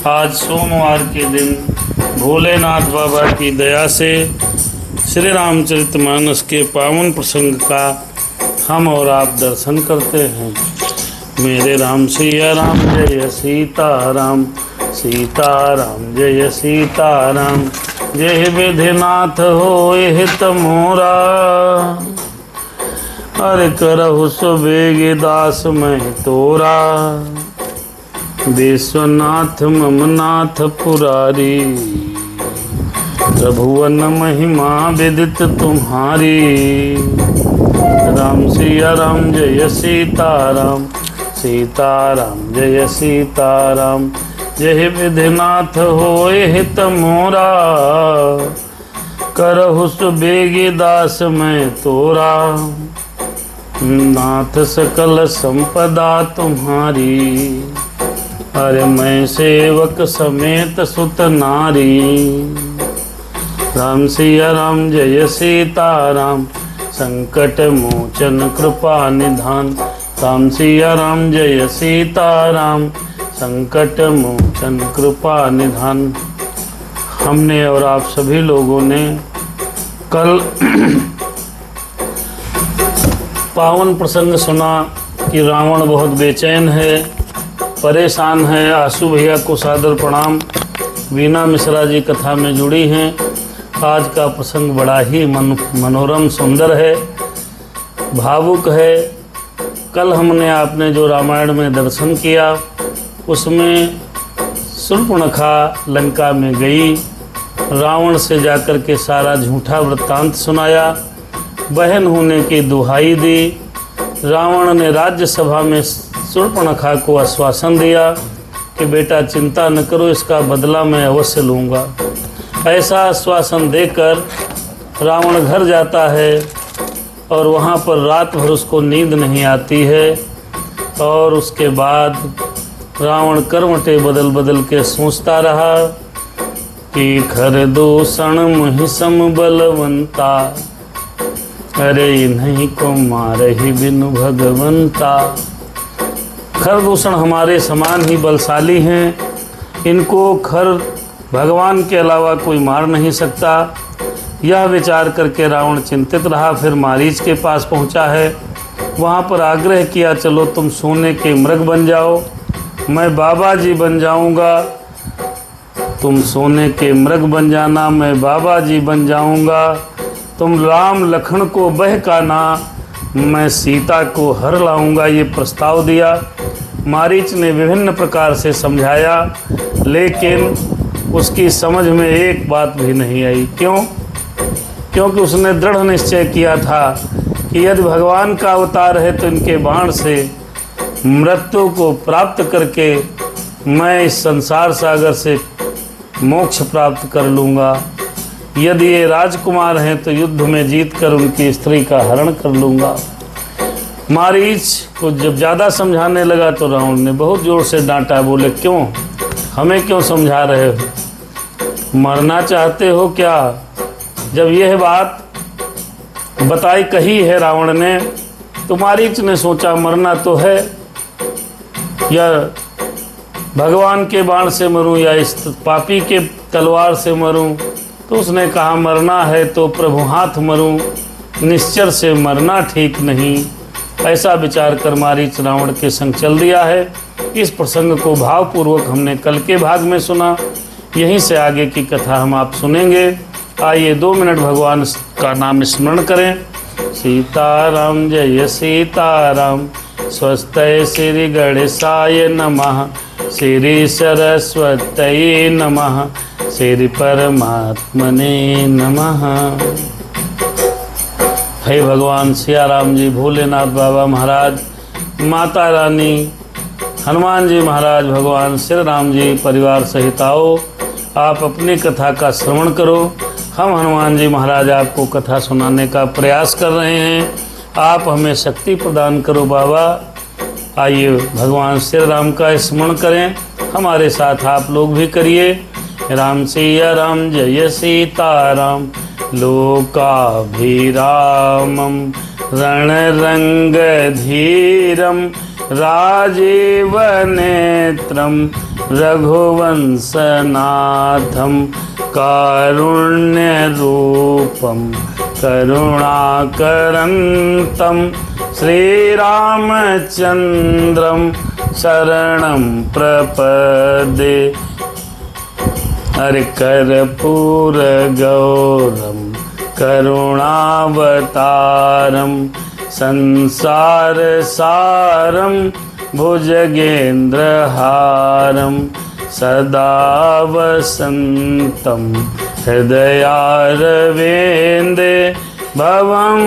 आज सोमवार के दिन भोलेनाथ बाबा की दया से श्री रामचरितमानस के पावन प्रसंग का हम और आप दर्शन करते हैं। मेरे राम सिया राम जय सीताराम, सीताराम जय सीताराम। जय विधिनाथ होए हित मोरा, अरे करहु सुबेग दास मैं तोरा। विश्वनाथ ममनाथ पुरारी, प्रभुवन महिमा विदित तुम्हारी। राम सिया राम जय सीताराम, सीताराम जय सीताराम। जय विधिनाथ होए हित मोरा, करहु सुबेगी दास मैं तोरा। नाथ सकल संपदा तुम्हारी, अरे मैं सेवक समेत सुत नारी। राम सिया राम जय सीताराम, संकट मोचन कृपा निधान। राम सिया राम जय सीताराम, संकट मोचन कृपा निधान। हमने और आप सभी लोगों ने कल पावन प्रसंग सुना कि रावण बहुत बेचैन है, परेशान है। आशु भैया को सादर प्रणाम। वीना मिश्रा जी कथा में जुड़ी हैं। आज का प्रसंग बड़ा ही मनोरम सुंदर है, भावुक है। कल हमने आपने जो रामायण में दर्शन किया उसमें शूर्पणखा लंका में गई, रावण से जाकर के सारा झूठा वृत्तांत सुनाया, बहन होने की दुहाई दी। रावण ने राज्यसभा में शूर्पणखा को आश्वासन दिया कि बेटा चिंता न करो, इसका बदला मैं अवश्य लूँगा। ऐसा आश्वासन देकर रावण घर जाता है और वहाँ पर रात भर उसको नींद नहीं आती है। और उसके बाद रावण करवटें बदल बदल के सोचता रहा कि खर दूषण महिषम बलवंता, अरे इन्हीं को मारहि बिनु भगवंता। खरदूषण हमारे समान ही बलशाली हैं, इनको खर भगवान के अलावा कोई मार नहीं सकता। यह विचार करके रावण चिंतित रहा। फिर मारीच के पास पहुंचा है, वहां पर आग्रह किया चलो तुम सोने के मृग बन जाओ, मैं बाबा जी बन जाऊंगा। तुम सोने के मृग बन जाना, मैं बाबा जी बन जाऊंगा। तुम राम लखन को बहकाना, मैं सीता को हर लाऊंगा। ये प्रस्ताव दिया। मारीच ने विभिन्न प्रकार से समझाया, लेकिन उसकी समझ में एक बात भी नहीं आई। क्यों? क्योंकि उसने दृढ़ निश्चय किया था कि यदि भगवान का अवतार है तो इनके बाण से मृत्यु को प्राप्त करके मैं इस संसार सागर से मोक्ष प्राप्त कर लूँगा। यदि ये राजकुमार हैं तो युद्ध में जीतकर उनकी स्त्री का हरण कर लूँगा। मारीच को जब ज़्यादा समझाने लगा तो रावण ने बहुत ज़ोर से डांटा। बोले क्यों, हमें क्यों समझा रहे हो, मरना चाहते हो क्या? जब यह बात बताई कही है रावण ने, तो मारीच ने सोचा मरना तो है, या भगवान के बाण से मरूं या इस पापी के तलवार से मरूं। तो उसने कहा मरना है तो प्रभु हाथ मरूं, निश्चर से मरना ठीक नहीं। ऐसा विचार कर मारीच रावण के संग चल दिया है। इस प्रसंग को भावपूर्वक हमने कल के भाग में सुना। यहीं से आगे की कथा हम आप सुनेंगे। आइए 2 मिनट भगवान का नाम स्मरण करें। सीताराम जय सीताराम, स्वस्ति श्री गणेशाय नमः, श्री सरस्वत्यै नमः, श्री परमात्मने नमः। हे भगवान सिया राम जी, भोलेनाथ बाबा महाराज, माता रानी, हनुमान जी महाराज, भगवान श्री राम जी परिवार सहित आओ। आप अपनी कथा का श्रवण करो। हम हनुमान जी महाराज आपको कथा सुनाने का प्रयास कर रहे हैं। आप हमें शक्ति प्रदान करो बाबा। आइए भगवान श्री राम का स्मरण करें, हमारे साथ आप लोग भी करिए। राम सिया राम जय सीताराम, लोकाभिरामं रणरंगधीरं राजीवनेत्रं रघुवंशनाथं कारुण्यरूपं करुणाकरन्तं श्रीरामचन्द्रं शरणं प्रपद्ये। हरे कर्पूरगौरं करुणावतारं संसारसारं भुजगेन्द्रहारं सदा वसन्तं हृदयारविन्दे भवं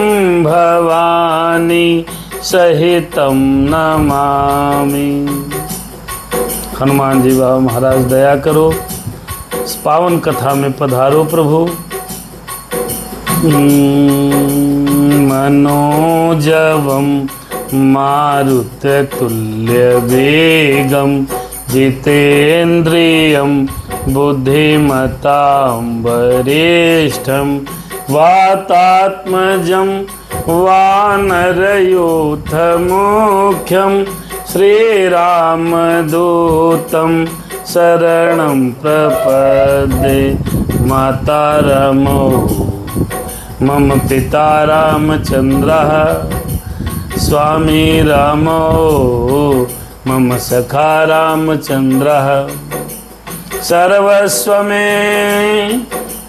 भवानी सहितं नमामि। हनुमान जी बाबा महाराज दया करो, इस पावन कथा में पधारो प्रभु। मनोजवं मारुततुल्यवेगं जितेन्द्रियं बुद्धिमतां वरिष्ठं वातात्मजं वानरयूथमुख्यं श्रीरामदूतं शरणं प्रपद्ये। माता रमो मम पिता रामचन्द्रः स्वामी रामो मम सखा रामचन्द्रः सर्वस्व मे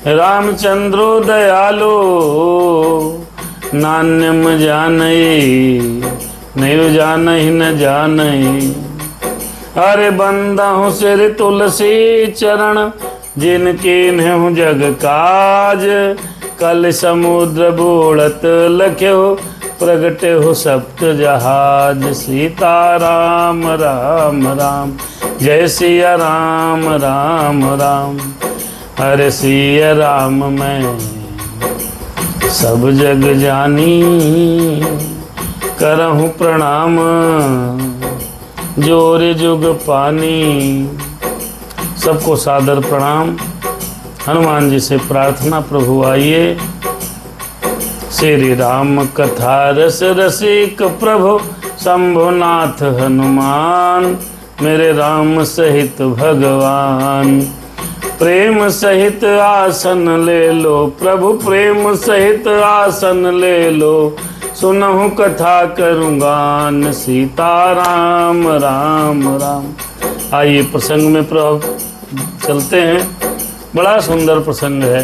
रामचन्द्रो दयालो नान्यं जानहि नैव जानहि न जानहि। अरे बंदहु सिर तुलसी चरण जिनके नेहु जग काज कल समुद्र बोलत लख्यो प्रगटे हो सप्त जहाज। सीता राम राम राम जय सिया राम राम राम। हरे सिया राम मैं सब जग जानी करहूँ प्रणाम जोरे जुग पानी। सबको सादर प्रणाम। हनुमान जी से प्रार्थना प्रभु आइए। श्री राम कथा रस रसिक प्रभु शंभुनाथ हनुमान मेरे राम सहित भगवान। प्रेम सहित आसन ले लो प्रभु प्रेम सहित आसन ले लो सुनहु कथा करूँगान। सीता राम राम राम। आइए प्रसंग में प्रभु चलते हैं। बड़ा सुंदर प्रसंग है।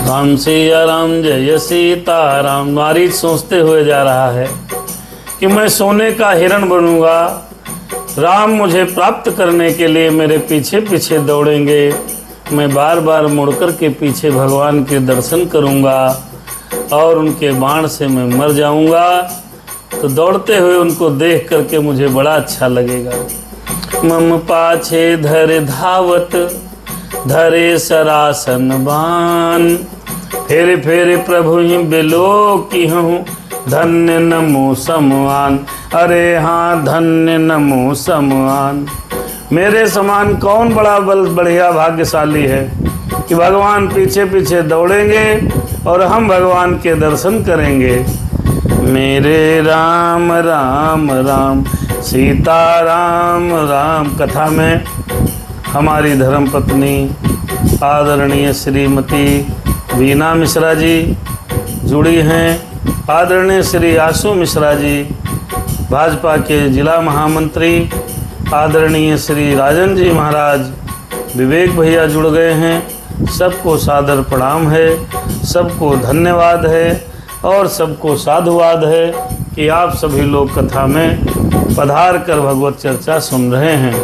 राम सिया राम जय सीता राम। मारीच सोचते हुए जा रहा है कि मैं सोने का हिरण बनूंगा, राम मुझे प्राप्त करने के लिए मेरे पीछे पीछे दौड़ेंगे, मैं बार बार मुड़कर के पीछे भगवान के दर्शन करूंगा और उनके बाण से मैं मर जाऊंगा, तो दौड़ते हुए उनको देख करके मुझे बड़ा अच्छा लगेगा। मम पाछे धरे धावत धरे सरासन बान, फेरे फेरे प्रभु ही बिलो की हूँ धन्य नमो समान। अरे हाँ धन्य नमो समान। मेरे समान कौन बड़ा बढ़िया भाग्यशाली है कि भगवान पीछे पीछे दौड़ेंगे और हम भगवान के दर्शन करेंगे। मेरे राम राम राम सीता राम राम। कथा में हमारी धर्मपत्नी आदरणीय श्रीमती वीना मिश्रा जी जुड़ी हैं। आदरणीय श्री आशु मिश्रा जी भाजपा के जिला महामंत्री, आदरणीय श्री राजन जी महाराज, विवेक भैया जुड़ गए हैं। सबको सादर प्रणाम है, सबको धन्यवाद है और सबको साधुवाद है कि आप सभी लोग कथा में पधार कर भगवत चर्चा सुन रहे हैं।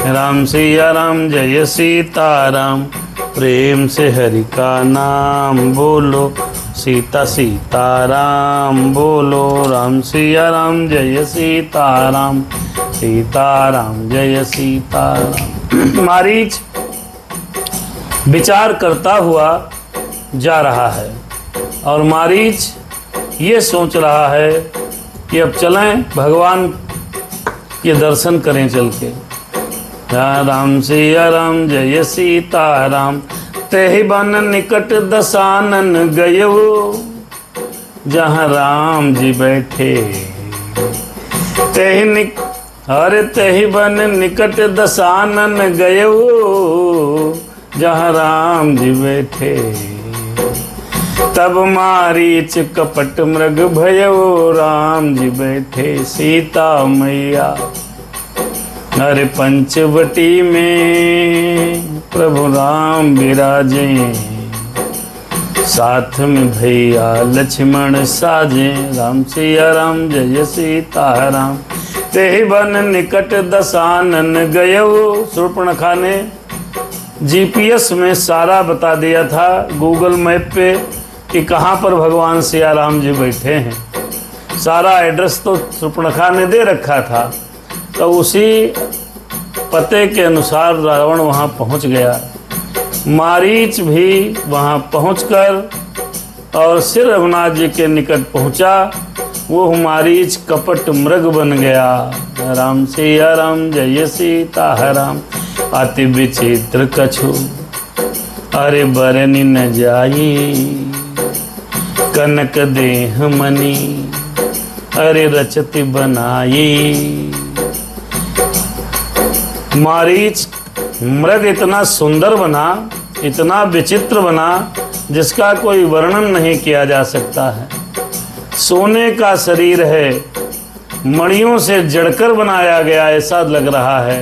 राम सिया राम जय सीता राम, प्रेम से हरि का नाम बोलो, सीता सीता राम बोलो। राम सिया राम जय सीता राम, सीता राम जय सीता राम। मारीच विचार करता हुआ जा रहा है और मारीच ये सोच रहा है कि अब चलें भगवान के दर्शन करें चल के। राम सिया राम जय सीता राम, तेहि बन निकट दसानन गयो, जहाँ राम जी बैठे अरे तही बन निकट दसानन गयो, जहाँ राम जी बैठे। तब मारीच कपट मृग भयो, राम जी बैठे सीता मैया। अरे पंचवटी में प्रभु राम विराजे, साथ में भैया लक्ष्मण साजे। राम सिया राम जय सीता राम। तेहि बन निकट दसानन गयो। शूर्पणखा ने जीपीएस में सारा बता दिया था, गूगल मैप पे, कि कहाँ पर भगवान सिया राम जी बैठे हैं। सारा एड्रेस तो शूर्पणखा ने दे रखा था। तो उसी पते के अनुसार रावण वहाँ पहुँच गया। मारीच भी वहाँ पहुँचकर और श्री रघुनाथ जी के निकट पहुँचा। वो मारीच कपट मृग बन गया। राम सिया राम जय सीता राम। अति विचित्र कछु अरे बरनी न जाई, कनक देह मणि अरे रचति बनाई। मारीच मृग इतना सुंदर बना, इतना विचित्र बना, जिसका कोई वर्णन नहीं किया जा सकता है। सोने का शरीर है, मणियों से जड़कर बनाया गया ऐसा लग रहा है।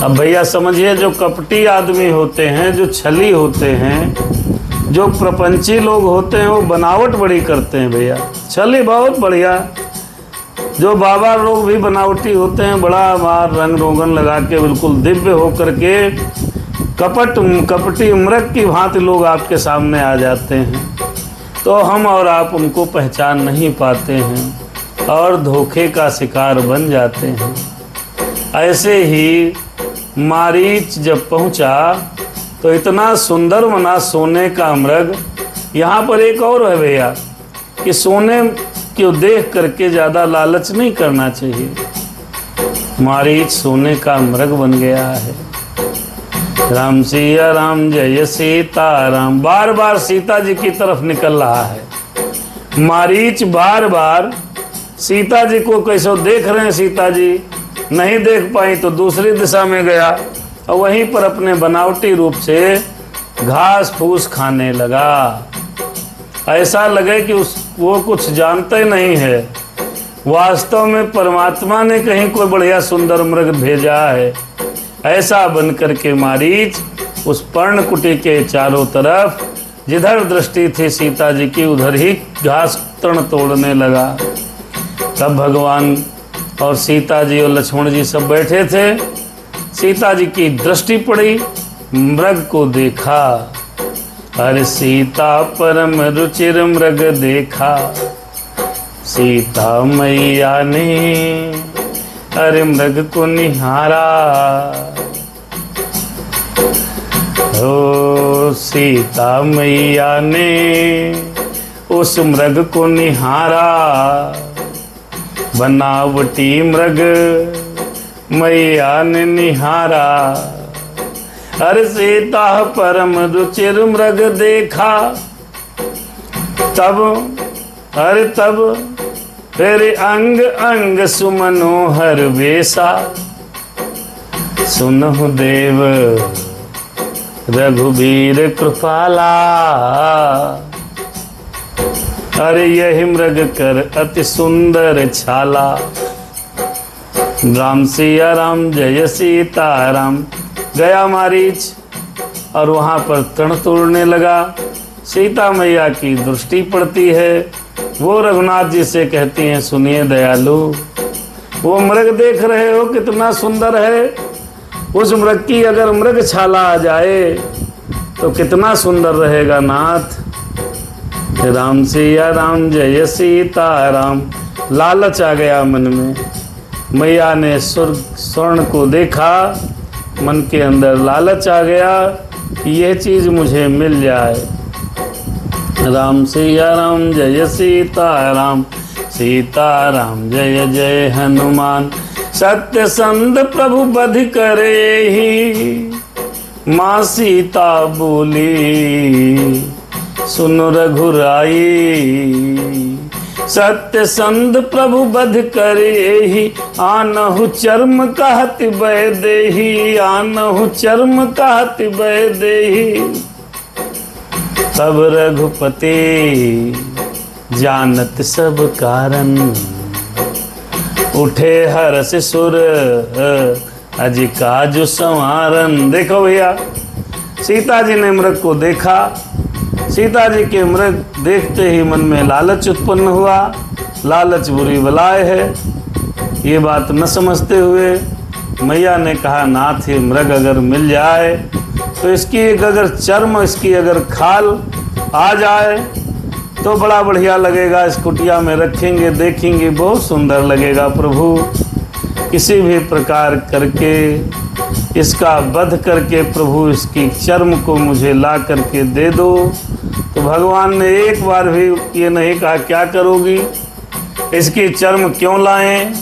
अब भैया समझिए, जो कपटी आदमी होते हैं, जो छली होते हैं, जो प्रपंची लोग होते हैं, वो बनावट बड़ी करते हैं भैया। छली बहुत बढ़िया। जो बाबा लोग भी बनावटी होते हैं, बड़ा बार रंग रोगन लगा के बिल्कुल दिव्य होकर के कपटी मृग की भांति लोग आपके सामने आ जाते हैं, तो हम और आप उनको पहचान नहीं पाते हैं और धोखे का शिकार बन जाते हैं। ऐसे ही मारीच जब पहुंचा तो इतना सुंदर बना सोने का मृग। यहाँ पर एक और है भैया कि सोने को देख करके ज़्यादा लालच नहीं करना चाहिए। मारीच सोने का मृग बन गया है। राम सिया राम जय सीता राम। बार बार सीता जी की तरफ निकल रहा है। मारीच बार बार सीता जी को कैसे देख रहे हैं। सीता जी नहीं देख पाई तो दूसरी दिशा में गया और वहीं पर अपने बनावटी रूप से घास फूस खाने लगा। ऐसा लगे कि वो कुछ जानते ही नहीं है। वास्तव में परमात्मा ने कहीं कोई बढ़िया सुंदर मृग भेजा है। ऐसा बन करके मारीच उस पर्णकुटी के चारों तरफ जिधर दृष्टि थी सीता जी की, उधर ही घास तृण तोड़ने लगा। तब भगवान और सीता जी और लक्ष्मण जी सब बैठे थे। सीता जी की दृष्टि पड़ी, मृग को देखा। अरे सीता परम रुचिर मृग देखा। सीता मैया ने अरे मृग को निहारा। ओ सीता मैया ने उस मृग को निहारा। बनावटी मृग मैया ने निहारा। अरे सीता परम रुचिर मृग देखा। तब फिर अंग अंग सुमनोहर वेसा। सुनहु देव रघुबीर कृपाला। अरे यही मृग कर अति सुंदर छाला। राम सिया राम जय सीता राम। गया मारीच और वहाँ पर तृण तोड़ने लगा। सीता मैया की दृष्टि पड़ती है। वो रघुनाथ जी से कहती हैं, सुनिए दयालु, वो मृग देख रहे हो कितना सुंदर है। उस मृग की अगर मृग छाला आ जाए तो कितना सुंदर रहेगा नाथ। राम सिया राम जय सीता राम। लालच आ गया मन में। मैया ने स्वर्ण को देखा, मन के अंदर लालच आ गया कि यह चीज मुझे मिल जाए। राम सिया राम जय सीता राम। सीता राम जय जय हनुमान। सत्य संध प्रभु बध करे ही। माँ सीता बोली सुन रघुराई। सत्य संध प्रभु बध करे ही, आनहु चर्म कहत बह देही, आनहु चर्म कहत बह देही। तब रघुपति जानत सब कारण, उठे हर्ष सुर अज काजु संवारन। देखो भैया, सीता जी ने मृग को देखा। सीता जी के मृग देखते ही मन में लालच उत्पन्न हुआ। लालच बुरी बलाय है, ये बात न समझते हुए मैया ने कहा, नाथ ये मृग अगर मिल जाए तो इसकी एक अगर चर्म, इसकी अगर खाल आ जाए तो बड़ा बढ़िया लगेगा। इस कुटिया में रखेंगे, देखेंगे, बहुत सुंदर लगेगा। प्रभु किसी भी प्रकार करके इसका वध करके प्रभु इसकी चर्म को मुझे ला करके दे दो। तो भगवान ने एक बार भी ये नहीं कहा क्या करोगी, इसकी चर्म क्यों लाएं।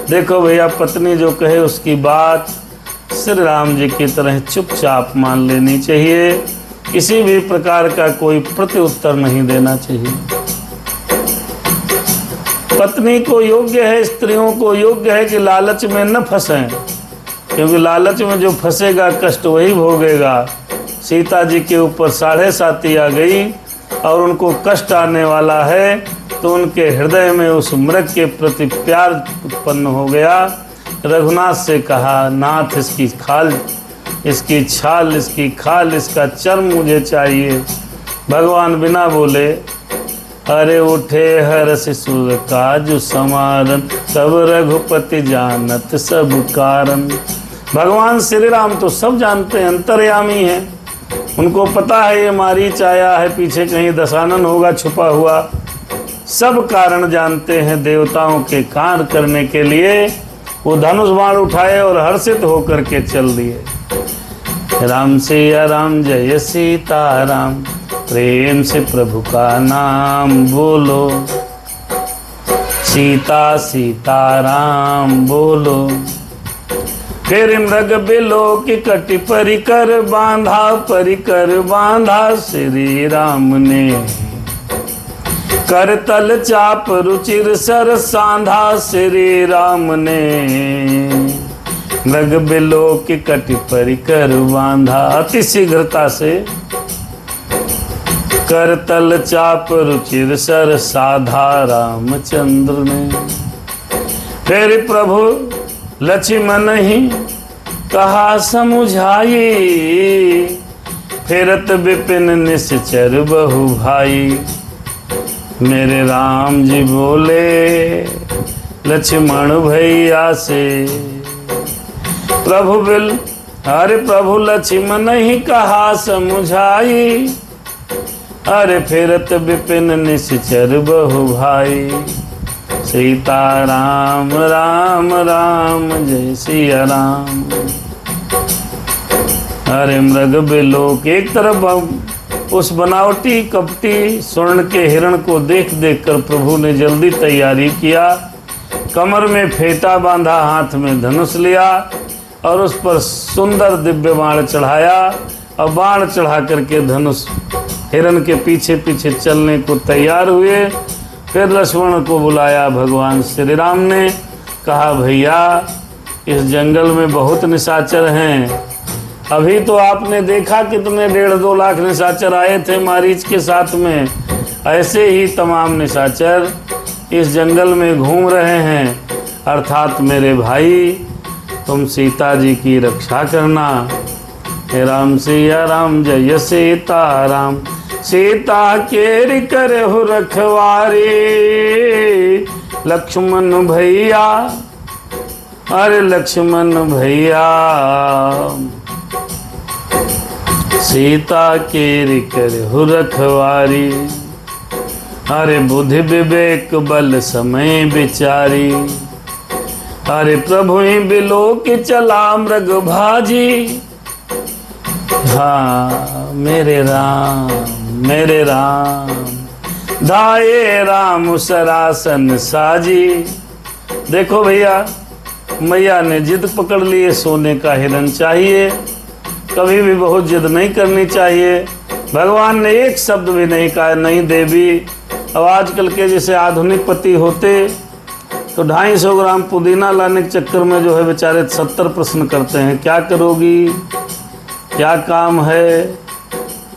देखो भैया, पत्नी जो कहे उसकी बात श्री राम जी की तरह चुपचाप मान लेनी चाहिए। किसी भी प्रकार का कोई प्रत्युत्तर नहीं देना चाहिए। पत्नी को योग्य है, स्त्रियों को योग्य है कि लालच में न फंसें, क्योंकि लालच में जो फंसेगा कष्ट वही भोगेगा। सीता जी के ऊपर 7.5 आ गई और उनको कष्ट आने वाला है, तो उनके हृदय में उस मृग के प्रति प्यार उत्पन्न हो गया। रघुनाथ से कहा, नाथ इसकी खाल, इसकी छाल, इसकी खाल, इसका चर्म मुझे चाहिए। भगवान बिना बोले, अरे उठे हर्ष सुर काजु समारन, तब रघुपति जानत सब कारण। भगवान श्री राम तो सब जानते हैं, अंतर्यामी हैं। उनको पता है ये मारीच आया है, पीछे कहीं दशानन होगा छुपा हुआ। सब कारण जानते हैं। देवताओं के कार्य करने के लिए वो धनुष बाण उठाए और हर्षित होकर के चल दिए। राम सिया राम, जय सीता राम, प्रेम से प्रभु का नाम बोलो। सीता सीता राम बोलो। फिर मृग बिलो की कटि परिकर बांधा, परिकर बांधा श्री राम ने। कर तल चाप रुचिर सर सांधा श्री राम ने। मृग बिलो की कटि परिकर बांधा, अति शीघ्रता से कर तल चाप रुचिर सर साधा रामचंद्र ने। फिर प्रभु लक्ष्मण ही कहा समुझाई, फिरत विपिन निश्चर बहु भाई। मेरे राम जी बोले लक्ष्मण भैया से, प्रभु बिल, अरे प्रभु लक्ष्मण ही कहा समुझाई। अरे फिरत विपिन निश्चर बहु भाई। सीता राम राम राम, जय सिया राम। अरे मृग बिलोक, एक तरफ उस बनावटी कपटी स्वर्ण के हिरण को देख देख कर प्रभु ने जल्दी तैयारी किया। कमर में फेटा बांधा, हाथ में धनुष लिया और उस पर सुंदर दिव्य बाण चढ़ाया और बाण चढ़ा करके धनुष हिरण के पीछे पीछे चलने को तैयार हुए। फिर लक्ष्मण को बुलाया भगवान श्री राम ने, कहा भैया इस जंगल में बहुत निशाचर हैं। अभी तो आपने देखा कितने 1.5-2 लाख निशाचर आए थे मारीच के साथ में। ऐसे ही तमाम निशाचर इस जंगल में घूम रहे हैं। अर्थात मेरे भाई, तुम सीता जी की रक्षा करना। हे राम सिया राम, जय सीता राम। सीता केरी करहु रखवारी, लक्ष्मण भैया, अरे लक्ष्मण भैया। सीता केरी करहु रखवारी, अरे बुद्धि विवेक बल समय विचारी। अरे प्रभु ही बिलो के चला मृग भाजी। हाँ मेरे राम, मेरे राम, धाये राम सरासन साजी। देखो भैया, मैया ने जिद पकड़ ली, सोने का हिरण चाहिए। कभी भी बहुत जिद नहीं करनी चाहिए। भगवान ने एक शब्द भी नहीं कहा, नहीं देवी अब आजकल के जैसे आधुनिक पति होते तो 250 ग्राम पुदीना लाने के चक्कर में जो है बेचारे 70 प्रश्न करते हैं, क्या करोगी, क्या काम है,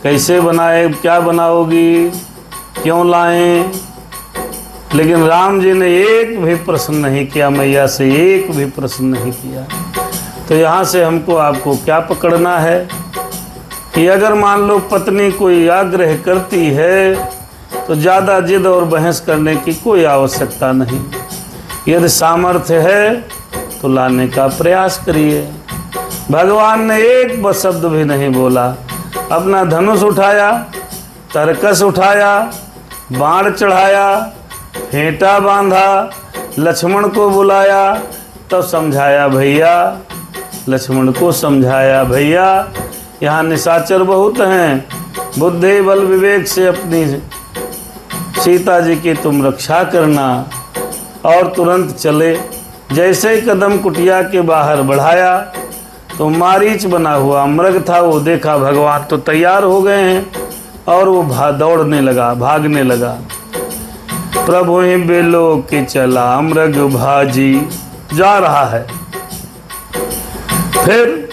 कैसे बनाए, क्या बनाओगी, क्यों लाएं। लेकिन राम जी ने एक भी प्रश्न नहीं किया, मैया से एक भी प्रश्न नहीं किया। तो यहाँ से हमको आपको क्या पकड़ना है कि अगर मान लो पत्नी कोई आग्रह करती है तो ज़्यादा जिद और बहस करने की कोई आवश्यकता नहीं। यदि सामर्थ्य है तो लाने का प्रयास करिए। भगवान ने एक बस शब्द भी नहीं बोला। अपना धनुष उठाया, तरकस उठाया, बाण चढ़ाया, फेंटा बांधा, लक्ष्मण को बुलाया, तब समझाया भैया, लक्ष्मण को समझाया भैया यहाँ निशाचर बहुत हैं, बुद्धि बल विवेक से अपनी सीता जी की तुम रक्षा करना। और तुरंत चले। जैसे ही कदम कुटिया के बाहर बढ़ाया तो मारीच बना हुआ मृग था, वो देखा भगवान तो तैयार हो गए हैं और वो दौड़ने लगा, भागने लगा। प्रभु ही बेलो के चला मृग भाजी, जा रहा है। फिर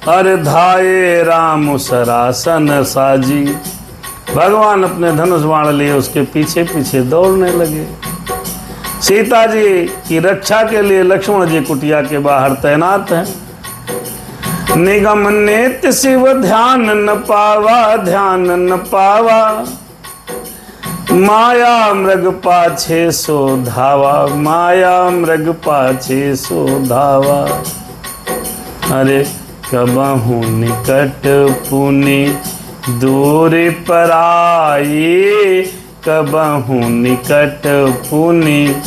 अरे धाये राम सरासन साजी, भगवान अपने धनुष बाण लिए उसके पीछे पीछे दौड़ने लगे। सीता जी की रक्षा के लिए लक्ष्मण जी कुटिया के बाहर तैनात हैं। निगम नेत्र शिव ध्यान न पावा, ध्यान न पावा, माया मृग पाछे सो धावा, माया मृग पाछे सो धावा। अरे कबहू निकट पुनि दूर पराई, कबहू निकट पुनि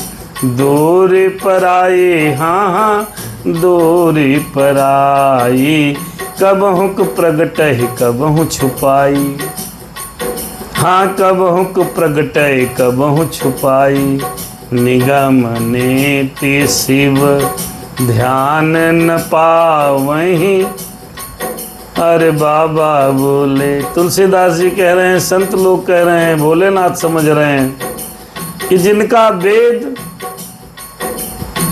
दूर पराई, हाँ हाँ दूर पराई। कबहू प्रगटहि कबहू छुपाई, हाँ कबहू प्रगटहि कबहू छुपाई। निगम नेति शिव ध्यान न पावहीं। अरे बाबा बोले, तुलसीदास जी कह रहे हैं, संत लोग कह रहे हैं, भोलेनाथ समझ रहे हैं कि जिनका वेद,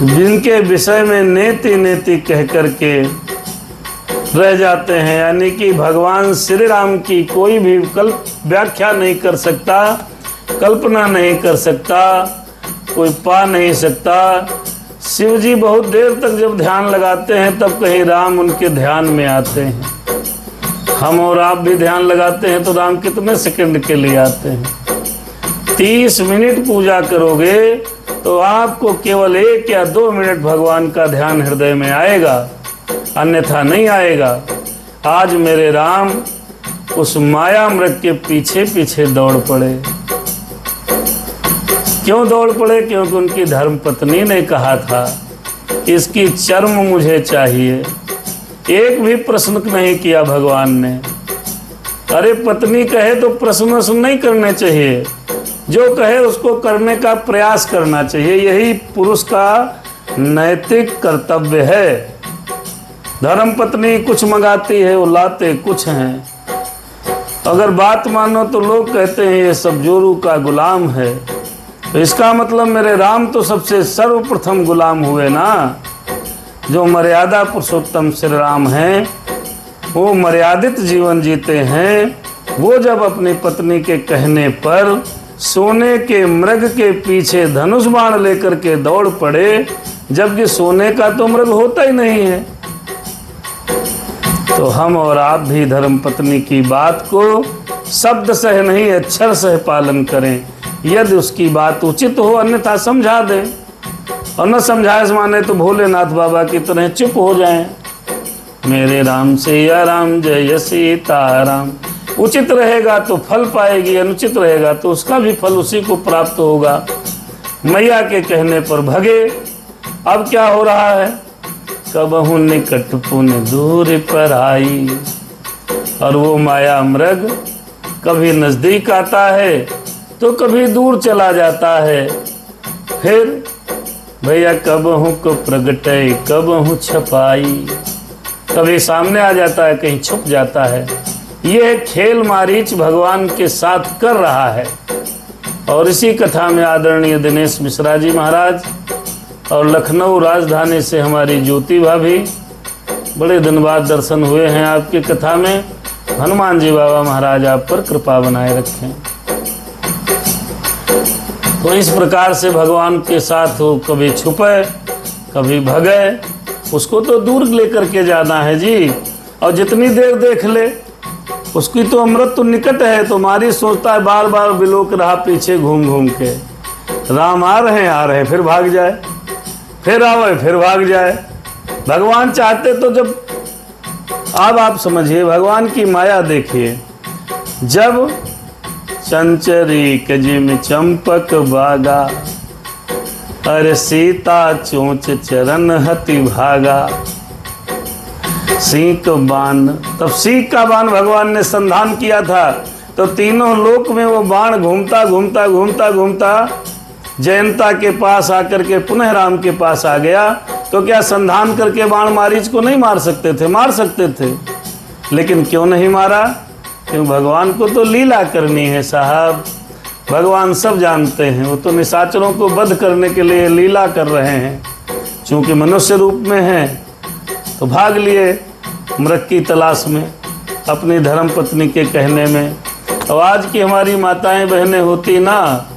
जिनके विषय में नेति नेति कह करके रह जाते हैं, यानी कि भगवान श्री राम की कोई भी व्याख्या नहीं कर सकता, कल्पना नहीं कर सकता, कोई पा नहीं सकता। शिव जी बहुत देर तक जब ध्यान लगाते हैं तब कहीं राम उनके ध्यान में आते हैं। हम और आप भी ध्यान लगाते हैं तो राम कितने सेकंड के लिए आते हैं। 30 मिनट पूजा करोगे तो आपको केवल 1 या 2 मिनट भगवान का ध्यान हृदय में आएगा, अन्यथा नहीं आएगा। आज मेरे राम उस माया मृग के पीछे पीछे दौड़ पड़े। क्यों दौड़ पड़े? क्योंकि उनकी धर्मपत्नी ने कहा था इसकी चर्म मुझे चाहिए। एक भी प्रश्न नहीं किया भगवान ने। अरे पत्नी कहे तो प्रश्न नहीं करने चाहिए, जो कहे उसको करने का प्रयास करना चाहिए। यही पुरुष का नैतिक कर्तव्य है। धर्मपत्नी कुछ मंगाती है, वो लाते कुछ हैं। अगर बात मानो तो लोग कहते हैं ये सब जोरू का गुलाम है, तो इसका मतलब मेरे राम तो सबसे सर्वप्रथम गुलाम हुए ना। जो मर्यादा पुरुषोत्तम श्री राम हैं, वो मर्यादित जीवन जीते हैं। वो जब अपनी पत्नी के कहने पर सोने के मृग के पीछे धनुष बाण लेकर के दौड़ पड़े, जबकि सोने का तो मृग होता ही नहीं है। तो हम और आप भी धर्मपत्नी की बात को शब्द सह नहीं अक्षर सह पालन करें। यदि उसकी बात उचित हो, अन्यथा समझा दें, और न समझाए माने तो भोलेनाथ बाबा की तरह चुप हो जाएं। मेरे राम सिया राम जय सीताराम। उचित रहेगा तो फल पाएगी, अनुचित रहेगा तो उसका भी फल उसी को प्राप्त होगा। मैया के कहने पर भगे। अब क्या हो रहा है? कबहू निकट पुनि दूर पर आई। और वो माया मृग कभी नजदीक आता है तो कभी दूर चला जाता है। फिर भैया कबहू को प्रगटे कबहू छपाई, कभी सामने आ जाता है, कहीं छुप जाता है। यह खेल मारीच भगवान के साथ कर रहा है। और इसी कथा में आदरणीय दिनेश मिश्रा जी महाराज और लखनऊ राजधानी से हमारी ज्योति भाभी, बड़े दिन बाद दर्शन हुए हैं आपकी कथा में। हनुमान जी बाबा महाराज आप पर कृपा बनाए रखें। तो इस प्रकार से भगवान के साथ हो, कभी छुपे कभी भगे, उसको तो दूर लेकर के जाना है जी। और जितनी देर देख ले उसकी तो अमृत तो निकट है। तो मारी सोचता है बार बार बिलोक रहा पीछे घूम घूम के, राम आ रहे हैं फिर भाग जाए, फिर आवे फिर भाग जाए। भगवान चाहते तो जब, अब आप समझिए भगवान की माया देखिए, जब चंचरी कजिम चंपक बागा, अरे सीता चोंच चरण हति भागा। सीख बाण, तब सीख का बाण भगवान ने संधान किया था, तो तीनों लोक में वो बाण घूमता घूमता घूमता घूमता जयंता के पास आकर के पुनः राम के पास आ गया। तो क्या संधान करके बाण मारीच को नहीं मार सकते थे? मार सकते थे, लेकिन क्यों नहीं मारा? क्यों? भगवान को तो लीला करनी है साहब। भगवान सब जानते हैं, वो तो निशाचरों को वध करने के लिए लीला कर रहे हैं। चूंकि मनुष्य रूप में हैं तो भाग लिए मृग की तलाश में, अपनी धर्म पत्नी के कहने में। और आज की हमारी माताएं बहनें होती ना,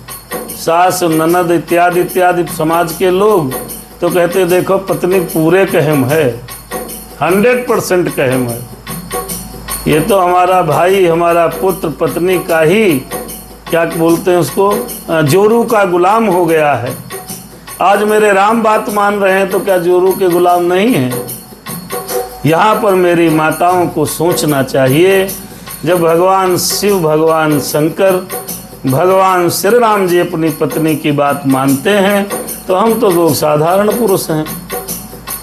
सास ननद इत्यादि इत्यादि समाज के लोग, तो कहते देखो पत्नी पूरे कहम है, 100% कहम है। ये तो हमारा भाई, हमारा पुत्र पत्नी का ही, क्या बोलते हैं उसको, जोरू का गुलाम हो गया है। आज मेरे राम बात मान रहे हैं तो क्या जोरू के गुलाम नहीं हैं? यहाँ पर मेरी माताओं को सोचना चाहिए, जब भगवान शिव, भगवान शंकर, भगवान श्री राम जी अपनी पत्नी की बात मानते हैं, तो हम तो लोग साधारण पुरुष हैं,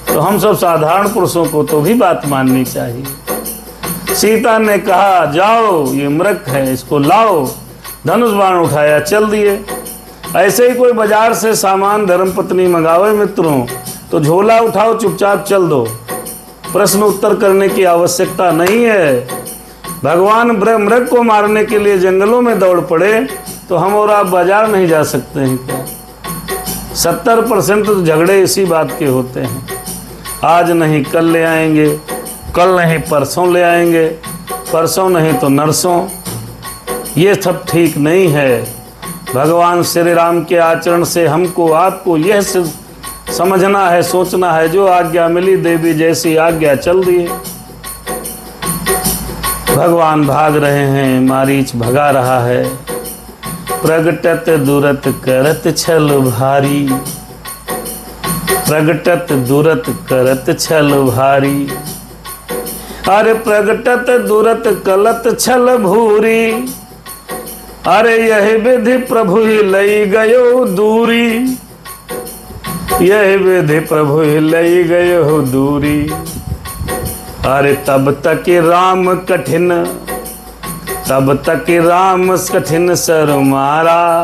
तो हम सब साधारण पुरुषों को तो भी बात माननी चाहिए। सीता ने कहा जाओ ये मृग है, इसको लाओ, धनुष बाण उठाया चल दिए। ऐसे ही कोई बाजार से सामान धर्मपत्नी मंगावे मित्रों, तो झोला उठाओ चुपचाप चल दो, प्रश्न उत्तर करने की आवश्यकता नहीं है। भगवान मृग को मारने के लिए जंगलों में दौड़ पड़े तो हम और आप बाजार नहीं जा सकते हैं क्या? 70% तो झगड़े इसी बात के होते हैं, आज नहीं कल ले आएंगे, कल नहीं परसों ले आएंगे, परसों नहीं तो नरसों। ये सब ठीक नहीं है। भगवान श्री राम के आचरण से हमको आपको यह समझना है, सोचना है, जो आज्ञा मिली देवी जैसी आज्ञा चल दिए। भगवान भाग रहे हैं, मारीच भगा रहा है। प्रगटत दूरत करत छल भारी, प्रगटत दूरत करत छल भारी। अरे प्रगटत दूरत कलत छल भूरी, अरे यही विधि प्रभु ही लई गयो दूरी, यही विधि प्रभु ही लई गयो दूरी। अरे तब तक राम कठिन, तब तक राम कठिन सर मारा,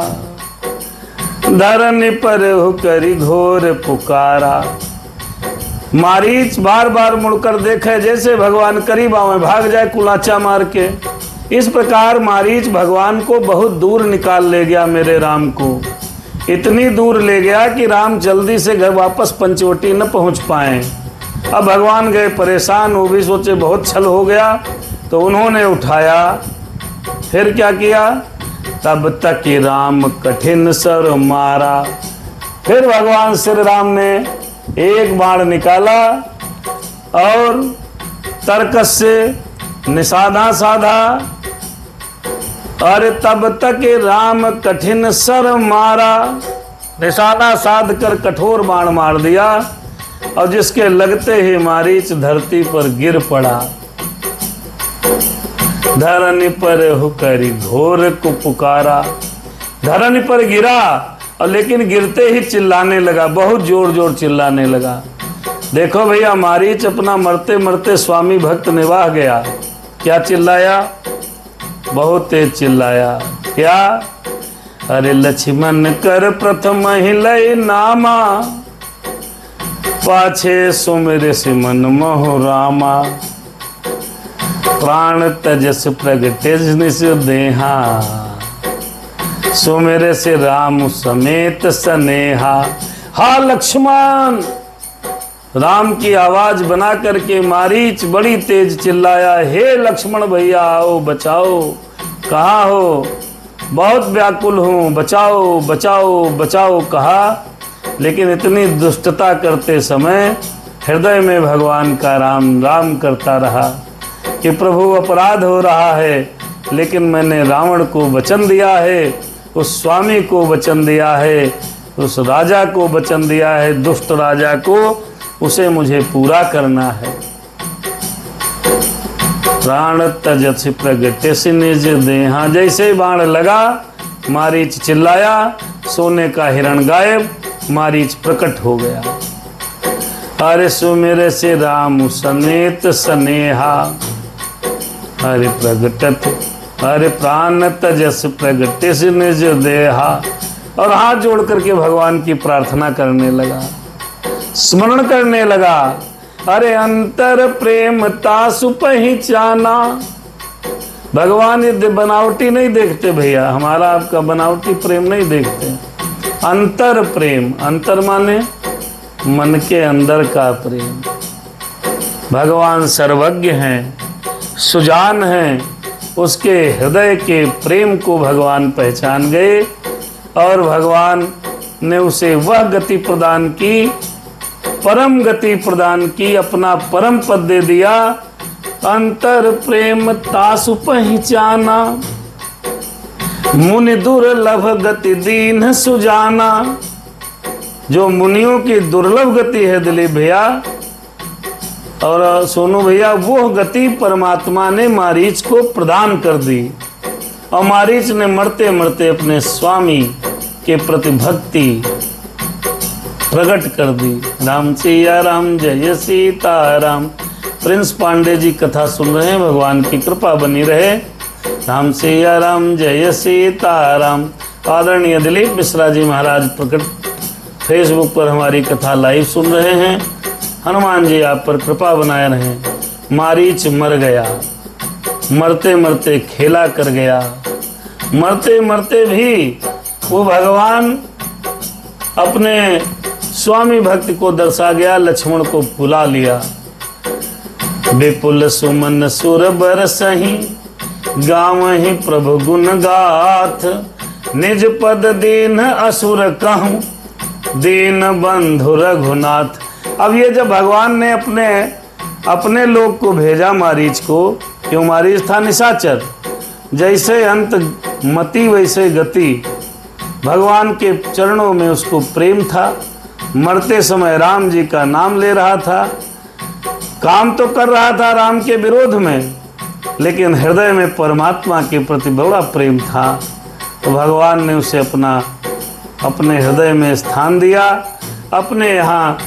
धरनी पर हो करी घोर पुकारा। मारीच बार बार मुड़कर देखे, जैसे भगवान करीब आवे भाग जाए कुलाचा मार के। इस प्रकार मारीच भगवान को बहुत दूर निकाल ले गया, मेरे राम को इतनी दूर ले गया कि राम जल्दी से घर वापस पंचवटी न पहुंच पाए। अब भगवान गए परेशान, वो भी सोचे बहुत छल हो गया, तो उन्होंने उठाया, फिर क्या किया, तब तक राम कठिन सर मारा। फिर भगवान श्री राम ने एक बाण निकाला और तर्कस से निशाना साधा। अरे तब तक राम कठिन सर मारा, निशाना साध कर कठोर बाण मार दिया, और जिसके लगते ही मारीच धरती पर गिर पड़ा। धरनी पर हुकरी घोर को पुकारा, धरनी पर गिरा, और लेकिन गिरते ही चिल्लाने लगा, बहुत जोर जोर चिल्लाने लगा। देखो भैया, मारीच अपना मरते मरते स्वामी भक्त निवाह गया। क्या चिल्लाया? बहुत तेज चिल्लाया। क्या? अरे लक्ष्मण कर प्रथम ही लय नामा, पाछे सुमिर सिमन मोह रामा। प्राण तजस प्रगटे निस देहा, सो मेरे से राम समेत स्नेहा। हा लक्ष्मण, राम की आवाज बना करके मारीच बड़ी तेज चिल्लाया, हे लक्ष्मण भैया आओ बचाओ, कहाँ हो, बहुत व्याकुल हूँ, बचाओ बचाओ बचाओ कहा। लेकिन इतनी दुष्टता करते समय हृदय में भगवान का राम राम करता रहा कि प्रभु अपराध हो रहा है, लेकिन मैंने रावण को वचन दिया है, उस स्वामी को वचन दिया है, उस राजा को वचन दिया है, दुष्ट राजा को, उसे मुझे पूरा करना है। प्राण तजस प्रगटे निज देहा। जैसे बाण लगा मारीच चिल्लाया, सोने का हिरण गायब, मारीच प्रकट हो गया। अरे सो मेरे से राम समेत स्नेहा, अरे प्रगटत, अरे प्राण तजस प्रगटे निज देहा। और हाथ जोड़ करके भगवान की प्रार्थना करने लगा, स्मरण करने लगा। अरे अंतर प्रेम तासु पहचाना। भगवान ये बनावटी नहीं देखते भैया, हमारा आपका बनावटी प्रेम नहीं देखते। अंतर प्रेम, अंतर माने मन के अंदर का प्रेम। भगवान सर्वज्ञ हैं, सुजान हैं, उसके हृदय के प्रेम को भगवान पहचान गए और भगवान ने उसे वह गति प्रदान की, परम गति प्रदान की, अपना परम पद दे दिया। अंतर प्रेम तासु पहचाना, मुनि दुर्लभ गति दीन सुजाना। जो मुनियों की दुर्लभ गति है दिलीप भैया और सोनू भैया, वो गति परमात्मा ने मारीच को प्रदान कर दी और मारीच ने मरते मरते अपने स्वामी के प्रति भक्ति प्रकट कर दी। राम सिया राम, जय सीताराम। प्रिंस पांडे जी कथा सुन रहे हैं, भगवान की कृपा बनी रहे। राम सिया राम, जय सीताराम। आदरणीय दिलीप मिश्रा जी महाराज प्रकट फेसबुक पर हमारी कथा लाइव सुन रहे हैं। हनुमान जी आप पर कृपा बनाए रहें। मारीच मर गया, मरते मरते खेला कर गया, मरते मरते भी वो भगवान अपने स्वामी भक्ति को दर्शा गया, लक्ष्मण को बुला लिया। विपुल सुमन सुर बरसहि, गावहि प्रभु गुण गाथ। निज पद दीन असुर कहूँ, दीन बंधु रघुनाथ। अब ये जब भगवान ने अपने लोग को भेजा मारीच को, क्यों मारीच था निशाचर, जैसे अंत मति वैसे गति। भगवान के चरणों में उसको प्रेम था, मरते समय राम जी का नाम ले रहा था, काम तो कर रहा था राम के विरोध में, लेकिन हृदय में परमात्मा के प्रति बड़ा प्रेम था। तो भगवान ने उसे अपने हृदय में स्थान दिया। अपने यहाँ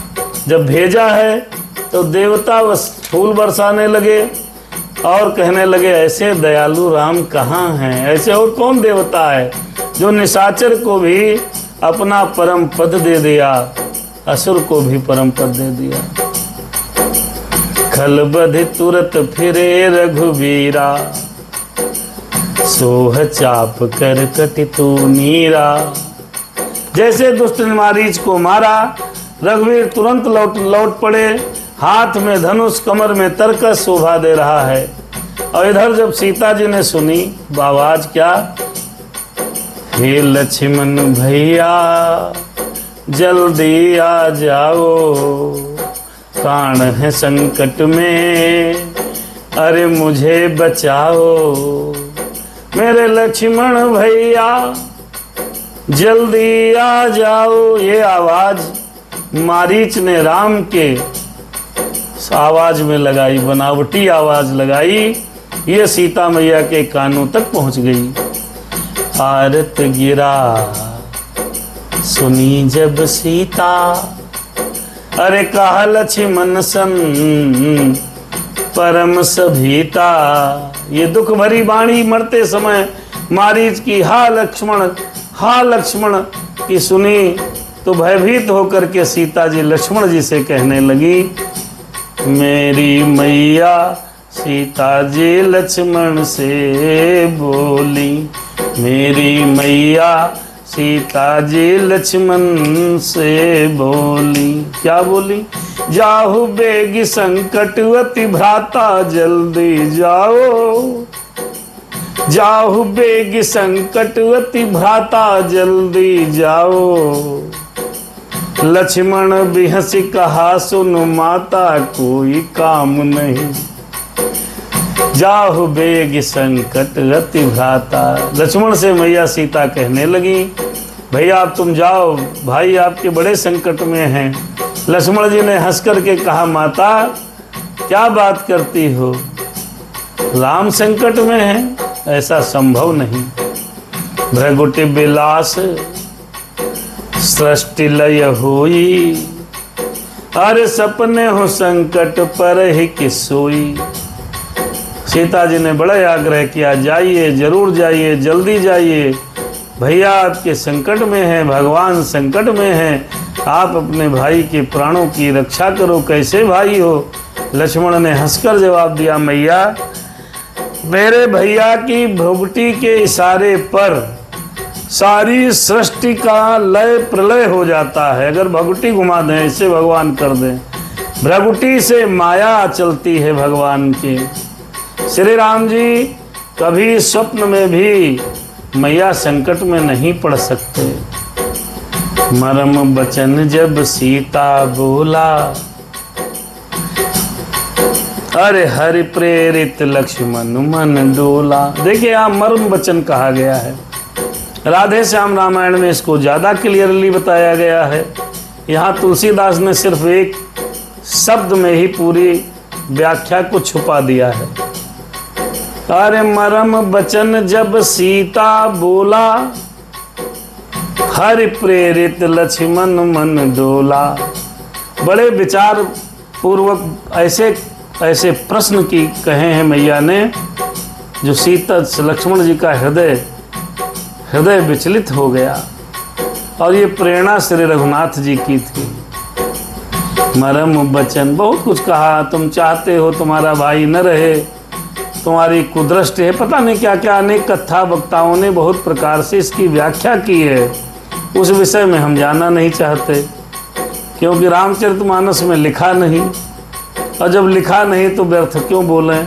जब भेजा है तो देवता बस फूल बरसाने लगे और कहने लगे, ऐसे दयालु राम कहाँ हैं, ऐसे और कौन देवता है जो निशाचर को भी अपना परम पद दे दिया, असुर को भी परम पद दे दिया। खलबधि तुरत फिरे रघुवीरा, सोह चाप कर कटि तू नीरा। जैसे दुष्ट मारीच को मारा, रघुवीर तुरंत लौट पड़े, हाथ में धनुष, कमर में तरकस शोभा दे रहा है। और इधर जब सीता जी ने सुनी आवाज, क्या, हे लक्ष्मण भैया जल्दी आ जाओ, प्राण है संकट में, अरे मुझे बचाओ। मेरे लक्ष्मण भैया जल्दी आ जाओ। ये आवाज मारीच ने राम के आवाज में लगाई, बनावटी आवाज लगाई। ये सीता मैया के कानों तक पहुंच गई। आरत गिरा सुनी जब सीता, अरे कहा लक्ष्मण सन परम सभीता। ये दुख भरी वाणी मरते समय मारीच की हा लक्ष्मण की सुनी तो भयभीत होकर के सीता जी लक्ष्मण जी से कहने लगी, मेरी मैया। सीता जी लक्ष्मण से बोली, मेरी मैया सीता जी लक्ष्मण से बोली, क्या बोली? जाहु बेगी संकट अति भ्राता जल्दी जाओ, जाहु बेगी संकट अति भ्राता जल्दी जाओ। लक्ष्मण बिहसी कहा सुन माता कोई काम नहीं, जाहु बेग संकट अति भ्राता। लक्ष्मण से मैया सीता कहने लगी, भैया आप तुम जाओ, भाई आपके बड़े संकट में हैं। लक्ष्मण जी ने हंस करके कहा, माता क्या बात करती हो, राम संकट में है, ऐसा संभव नहीं। भृगुटि विलास सृष्टि लय होई, अरे सपने हो संकट पर ही कि सोई। सीता जी ने बड़ा आग्रह किया, जाइए, जरूर जाइए, जल्दी जाइए, भैया आपके संकट में है, भगवान संकट में है, आप अपने भाई के प्राणों की रक्षा करो। कैसे भाई हो? लक्ष्मण ने हंसकर जवाब दिया, मैया मेरे भैया की भ्रुकुटी के इशारे पर सारी सृष्टि का लय प्रलय हो जाता है। अगर भ्रुकुटी घुमा दें, इसे भगवान कर दें, भ्रुकुटी से माया चलती है भगवान की। श्री राम जी कभी स्वप्न में भी मैया संकट में नहीं पड़ सकते। मरम बचन जब सीता बोला, अरे हरि प्रेरित लक्ष्मण मन डोला। देखिए यहाँ मर्म वचन कहा गया है, राधे श्याम रामायण में इसको ज्यादा क्लियरली बताया गया है। यहाँ तुलसीदास ने सिर्फ एक शब्द में ही पूरी व्याख्या को छुपा दिया है। अरे मरम वचन जब सीता बोला, हरि प्रेरित लक्ष्मण मन डोला। बड़े विचार पूर्वक ऐसे ऐसे प्रश्न की कहे हैं मैया ने, जो सीता लक्ष्मण जी का हृदय विचलित हो गया। और ये प्रेरणा श्री रघुनाथ जी की थी। मरम वचन, बहुत कुछ कहा, तुम चाहते हो तुम्हारा भाई न रहे, तुम्हारी कुदृष्टि है, पता नहीं क्या क्या अनेक कथा वक्ताओं ने बहुत प्रकार से इसकी व्याख्या की है। उस विषय में हम जानना नहीं चाहते, क्योंकि रामचरितमानस में लिखा नहीं, और जब लिखा नहीं तो व्यर्थ क्यों बोलें।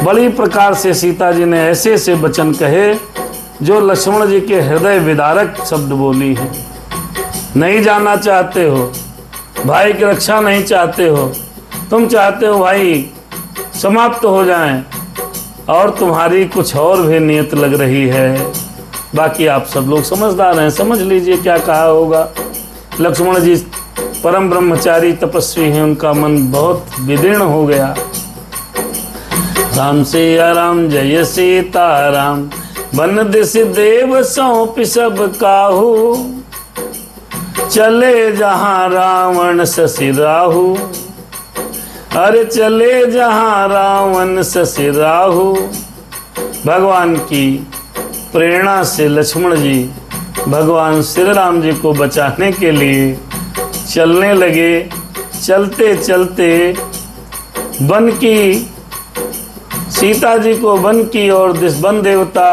बड़ी प्रकार से सीता जी ने ऐसे ऐसे वचन कहे जो लक्ष्मण जी के हृदय विदारक शब्द बोली हैं। नहीं जानना चाहते हो, भाई की रक्षा नहीं चाहते हो, तुम चाहते हो भाई समाप्त हो जाएं, और तुम्हारी कुछ और भी नियत लग रही है। बाकी आप सब लोग समझदार हैं, समझ लीजिए क्या कहा होगा। लक्ष्मण जी परम ब्रह्मचारी तपस्वी हैं, उनका मन बहुत विदीर्ण हो गया। राम सिया राम जय सीता राम, बन दिस देव सौंप सब काहू, चले जहां रावण शशि राहु। अरे चले जहां रावण शशि राहु। भगवान की प्रेरणा से लक्ष्मण जी भगवान श्री राम जी को बचाने के लिए चलने लगे। चलते चलते वन की सीता जी को वन की और वन देवता,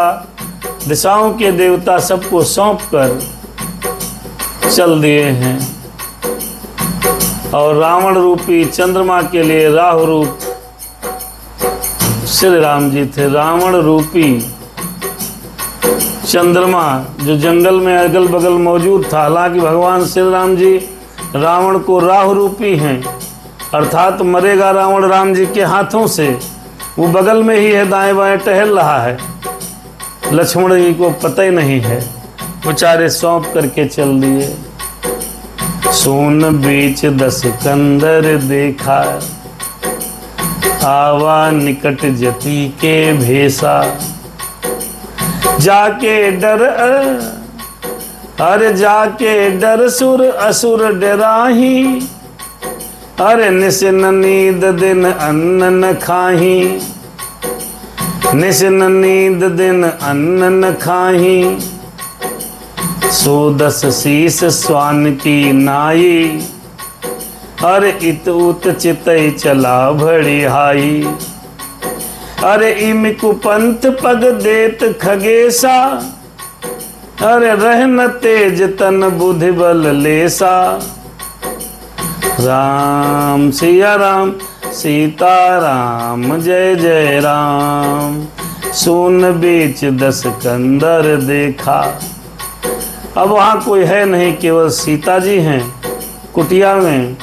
दिशाओं के देवता सबको सौंप कर चल दिए हैं। और रावण रूपी चंद्रमा के लिए राहु रूप श्री राम जी थे। रावण रूपी चंद्रमा जो जंगल में अगल बगल मौजूद था, हालांकि भगवान श्री राम जी रावण को राहु रूपी हैं, अर्थात मरेगा रावण राम जी के हाथों से। वो बगल में ही है, दाएं बाएं टहल रहा है, लक्ष्मण जी को पता ही नहीं है। बेचारे सौंप करके चल दिए। सोन बीच 10 कंदर देखा, आवा निकट जति के भेसा। जाके डर अरे जाके डर सुर असुर डराही। अरे निशिन नींद दिन अन्न न खाही। निशिन नींद दिन अन्न न खाही। 110 शीस स्वान की नाई। अरे इत उत चितई चला भड़ी हाई। अरे इम कुपंथ पग देत खगेसा, अरे रहन तेज तन बुद्धि बल लेसा। राम सिया राम सीता राम जय जय राम, सुन बीच दस कंदर देखा। अब वहाँ कोई है नहीं, केवल सीता जी हैं कुटिया में,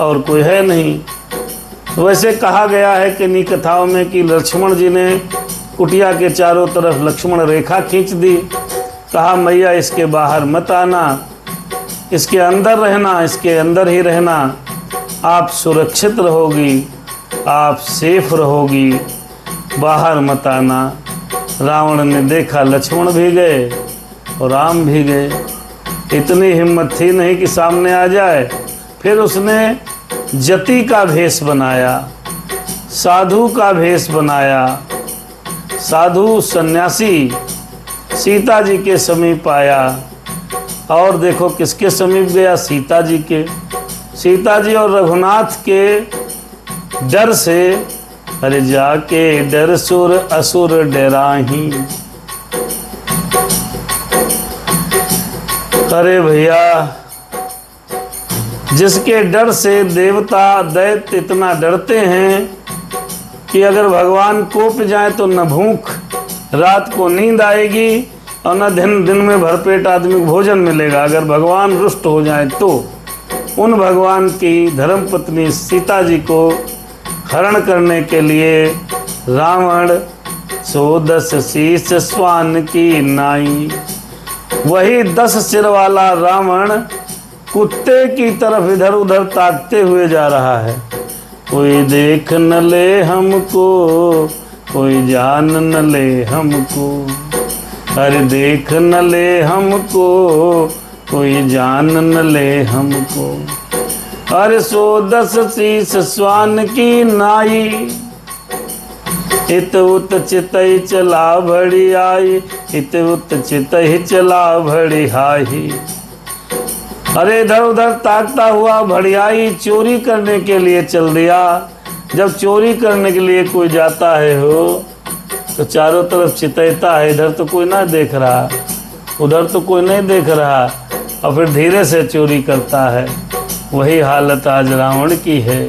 और कोई है नहीं। वैसे कहा गया है कि नी कथाओं में कि लक्ष्मण जी ने कुटिया के चारों तरफ लक्ष्मण रेखा खींच दी। कहा मैया इसके बाहर मत आना, इसके अंदर रहना, इसके अंदर ही रहना, आप सुरक्षित रहोगी, आप सेफ रहोगी, बाहर मत आना। रावण ने देखा लक्ष्मण भी गए और राम भी गए, इतनी हिम्मत थी नहीं कि सामने आ जाए। फिर उसने जति का भेष बनाया, साधु का भेष बनाया, साधु सन्यासी सीता जी के समीप आया। और देखो किसके समीप गया, सीता जी के। सीता जी और रघुनाथ के डर से, अरे जाके डर सुर असुर डराही। अरे भैया, जिसके डर से देवता दैत्य इतना डरते हैं कि अगर भगवान कोप जाए तो न भूख, रात को नींद आएगी, और न दिन में भरपेट आदमी को भोजन मिलेगा अगर भगवान रुष्ट हो जाए तो। उन भगवान की धर्मपत्नी सीता जी को हरण करने के लिए रावण 110 शीश स्वान की नाई, वही 10 सिर वाला रावण कुत्ते की तरफ इधर उधर ताकते हुए जा रहा है। कोई देख न ले हमको, कोई जान न ले हमको, अरे देख न ले हमको, कोई जान न ले हमको। अरे 110 शीश स्वान की नाई, इत उत चितई चला भड़ी आई, इत उत चितई चला भड़ी हाही। अरे इधर उधर ताकता हुआ भड़ियाई चोरी करने के लिए चल दिया। जब चोरी करने के लिए कोई जाता है हो तो चारों तरफ चितैता है, इधर तो कोई ना देख रहा, उधर तो कोई नहीं देख रहा, और फिर धीरे से चोरी करता है। वही हालत आज रावण की है।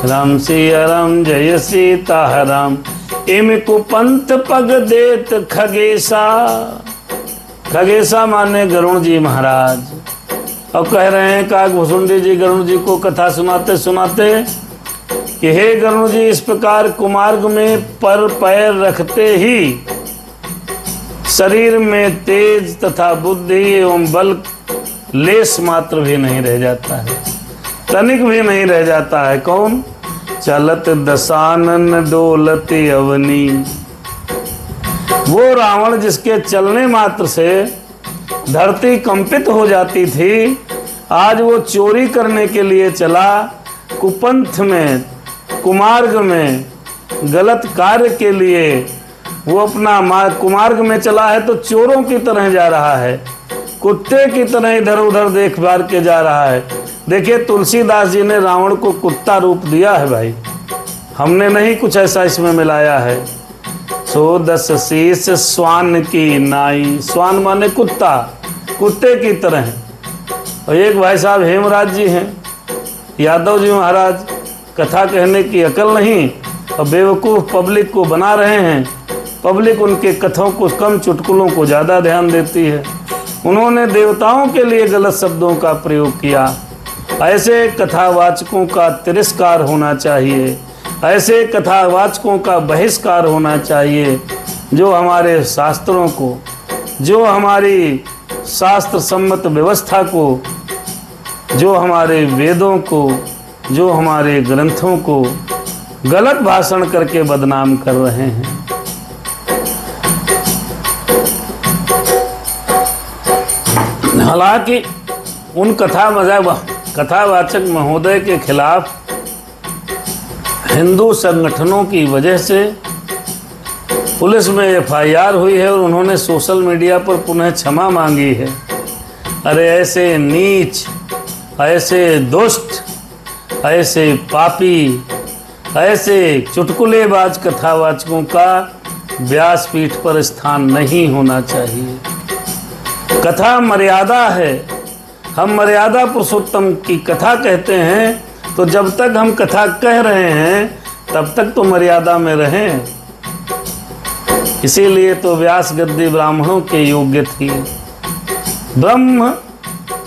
राम सिया राम जय सीता राम, इम कुपंथ पग देत खगेसा। खगेसा माने गरुण जी महाराज। अब कह रहे हैं काकभुसुंडी जी गरुण जी को कथा सुनाते सुनाते कि हे गरुण जी, इस प्रकार कुमार्ग में पर पैर रखते ही शरीर में तेज तथा बुद्धि एवं बल लेस मात्र भी नहीं रह जाता है, तनिक भी नहीं रह जाता है। कौन? चलत दशानन डोलत अवनी। वो रावण जिसके चलने मात्र से धरती कंपित हो जाती थी, आज वो चोरी करने के लिए चला, कुपंथ में, कुमार्ग में, गलत कार्य के लिए वो अपना कुमार्ग में चला है तो चोरों की तरह जा रहा है, कुत्ते की तरह इधर उधर देख भाल के जा रहा है। देखिए तुलसीदास जी ने रावण को कुत्ता रूप दिया है भाई, हमने नहीं कुछ ऐसा इसमें मिलाया है। 110 शीश स्वान की नाई, स्वान माने कुत्ता, कुत्ते की तरह। और एक भाई साहब हेमराज जी हैं, यादव जी महाराज, कथा कहने की अकल नहीं और बेवकूफ़ पब्लिक को बना रहे हैं। पब्लिक उनके कथों को कम, चुटकुलों को ज़्यादा ध्यान देती है। उन्होंने देवताओं के लिए गलत शब्दों का प्रयोग किया। ऐसे कथावाचकों का तिरस्कार होना चाहिए, ऐसे कथावाचकों का बहिष्कार होना चाहिए, जो हमारे शास्त्रों को, जो हमारी शास्त्र सम्मत व्यवस्था को, जो हमारे वेदों को, जो हमारे ग्रंथों को गलत भाषण करके बदनाम कर रहे हैं। हालांकि उन कथावाचक महोदय के खिलाफ हिंदू संगठनों की वजह से पुलिस में एफआईआर हुई है और उन्होंने सोशल मीडिया पर पुनः क्षमा मांगी है। अरे ऐसे नीच, ऐसे दुष्ट, ऐसे पापी, ऐसे चुटकुलेबाज कथावाचकों का व्यासपीठ पर स्थान नहीं होना चाहिए। कथा मर्यादा है। हम मर्यादा पुरुषोत्तम की कथा कहते हैं, तो जब तक हम कथा कह रहे हैं तब तक तो मर्यादा में रहें। इसीलिए तो व्यास गद्दी ब्राह्मणों के योग्य थी। ब्रह्म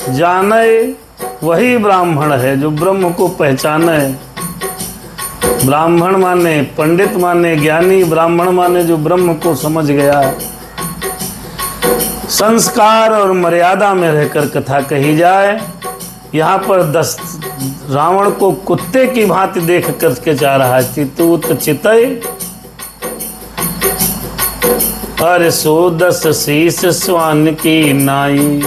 जाने वही ब्राह्मण है जो ब्रह्म को पहचाने। ब्राह्मण माने पंडित माने ज्ञानी, ब्राह्मण माने जो ब्रह्म को समझ गया। संस्कार और मर्यादा में रहकर कथा कही जाए। यहाँ पर रावण को कुत्ते की भांति देख करके जा रहा है। चितूत चितय अरे सो 10 शीस स्वान की नाई,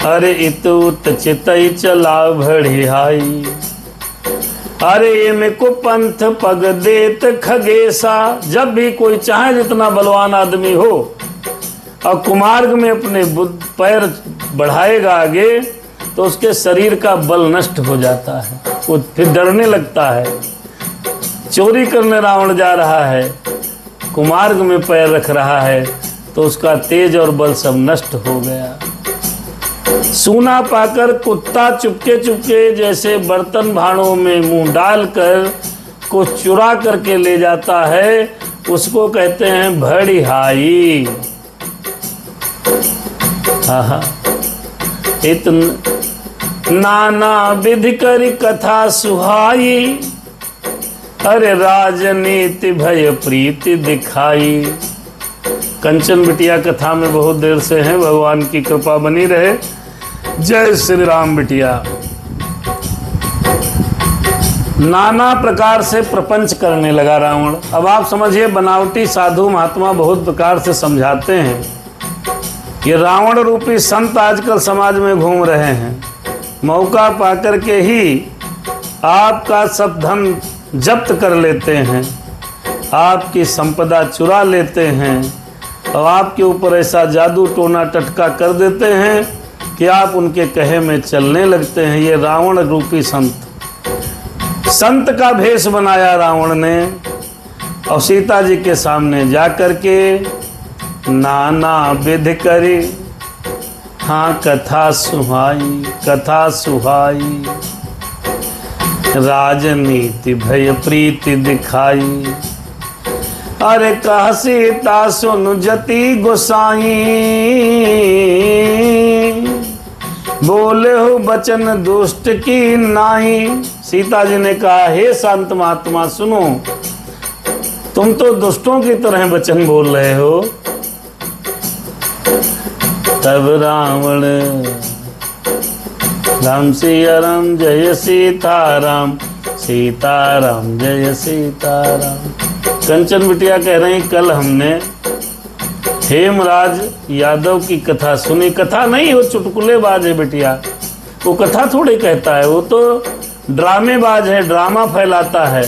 अरे इतूत चितई चला भड़िहाई, अरे ये में को पंथ पग देत खगेसा। जब भी कोई चाहे जितना बलवान आदमी हो और कुमार्ग में अपने पैर बढ़ाएगा आगे, तो उसके शरीर का बल नष्ट हो जाता है, वो फिर डरने लगता है। चोरी करने रावण जा रहा है, कुमार्ग में पैर रख रहा है, तो उसका तेज और बल सब नष्ट हो गया। सूना पाकर कुत्ता चुपके चुपके जैसे बर्तन भाड़ों में मुंह डालकर कुछ चुरा करके ले जाता है, उसको कहते हैं भड़िहाई। नाना विधि करी कथा सुहाई, अरे राजनीति भय प्रीति दिखाई। कंचन बिटिया कथा में बहुत देर से हैं, भगवान की कृपा बनी रहे। जय श्री राम बिटिया। नाना प्रकार से प्रपंच करने लगा रावण। अब आप समझिए, बनावटी साधु महात्मा बहुत प्रकार से समझाते हैं। ये रावण रूपी संत आजकल समाज में घूम रहे हैं, मौका पाकर के ही आपका सब धन जब्त कर लेते हैं, आपकी संपदा चुरा लेते हैं और आपके ऊपर ऐसा जादू टोना टटका कर देते हैं कि आप उनके कहे में चलने लगते हैं। ये रावण रूपी संत का भेष बनाया रावण ने और सीता जी के सामने जा कर के नाना विधि करी, हाँ कथा सुहाई, कथा सुहाई, राजनीति भय प्रीति दिखाई। अरे कह सीता सुन जति गोसाई, बोले हो बचन दुष्ट की नाई। सीता जी ने कहा, हे शांत महात्मा सुनो, तुम तो दुष्टों की तरह वचन बोल रहे हो। तब रावण राम सिया राम जय सीताराम, सीताराम जय सीताराम। कंचन बिटिया कह रही, कल हमने हेमराज यादव की कथा सुनी। कथा नहीं, वो चुटकुलेबाज है बिटिया, वो कथा थोड़ी कहता है, वो तो ड्रामेबाज है, ड्रामा फैलाता है।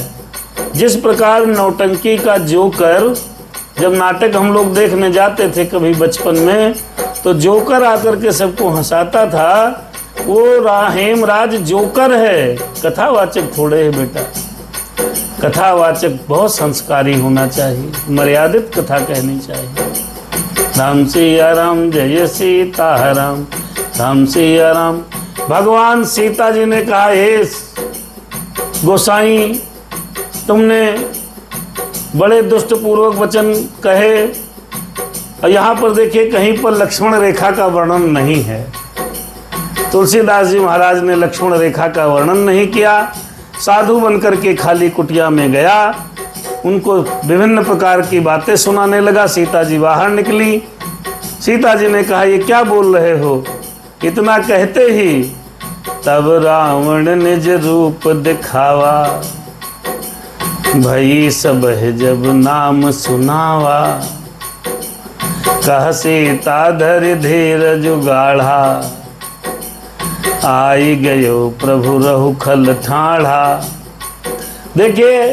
जिस प्रकार नौटंकी का जोकर, जब नाटक हम लोग देखने जाते थे कभी बचपन में, तो जोकर आकर के सबको हंसाता था, वो हेमराज जोकर है, कथावाचक थोड़े है बेटा। कथावाचक बहुत संस्कारी होना चाहिए, मर्यादित कथा कहनी चाहिए। राम सिया राम जय सीताराम, राम सिया राम। भगवान सीता जी ने कहा, हे गोसाई, तुमने बड़े दुष्ट पूर्वक वचन कहे। और यहाँ पर देखिए, कहीं पर लक्ष्मण रेखा का वर्णन नहीं है। तुलसीदास जी महाराज ने लक्ष्मण रेखा का वर्णन नहीं किया। साधु बनकर के खाली कुटिया में गया, उनको विभिन्न प्रकार की बातें सुनाने लगा। सीता जी बाहर निकली। सीता जी ने कहा, ये क्या बोल रहे हो? इतना कहते ही तब रावण निज रूप दिखावा, भई सब है जब नाम सुनावा। कह सीता धरि धीरज गाढ़ा, आई गयो प्रभु रहु खल ठाढ़ा। देखिए,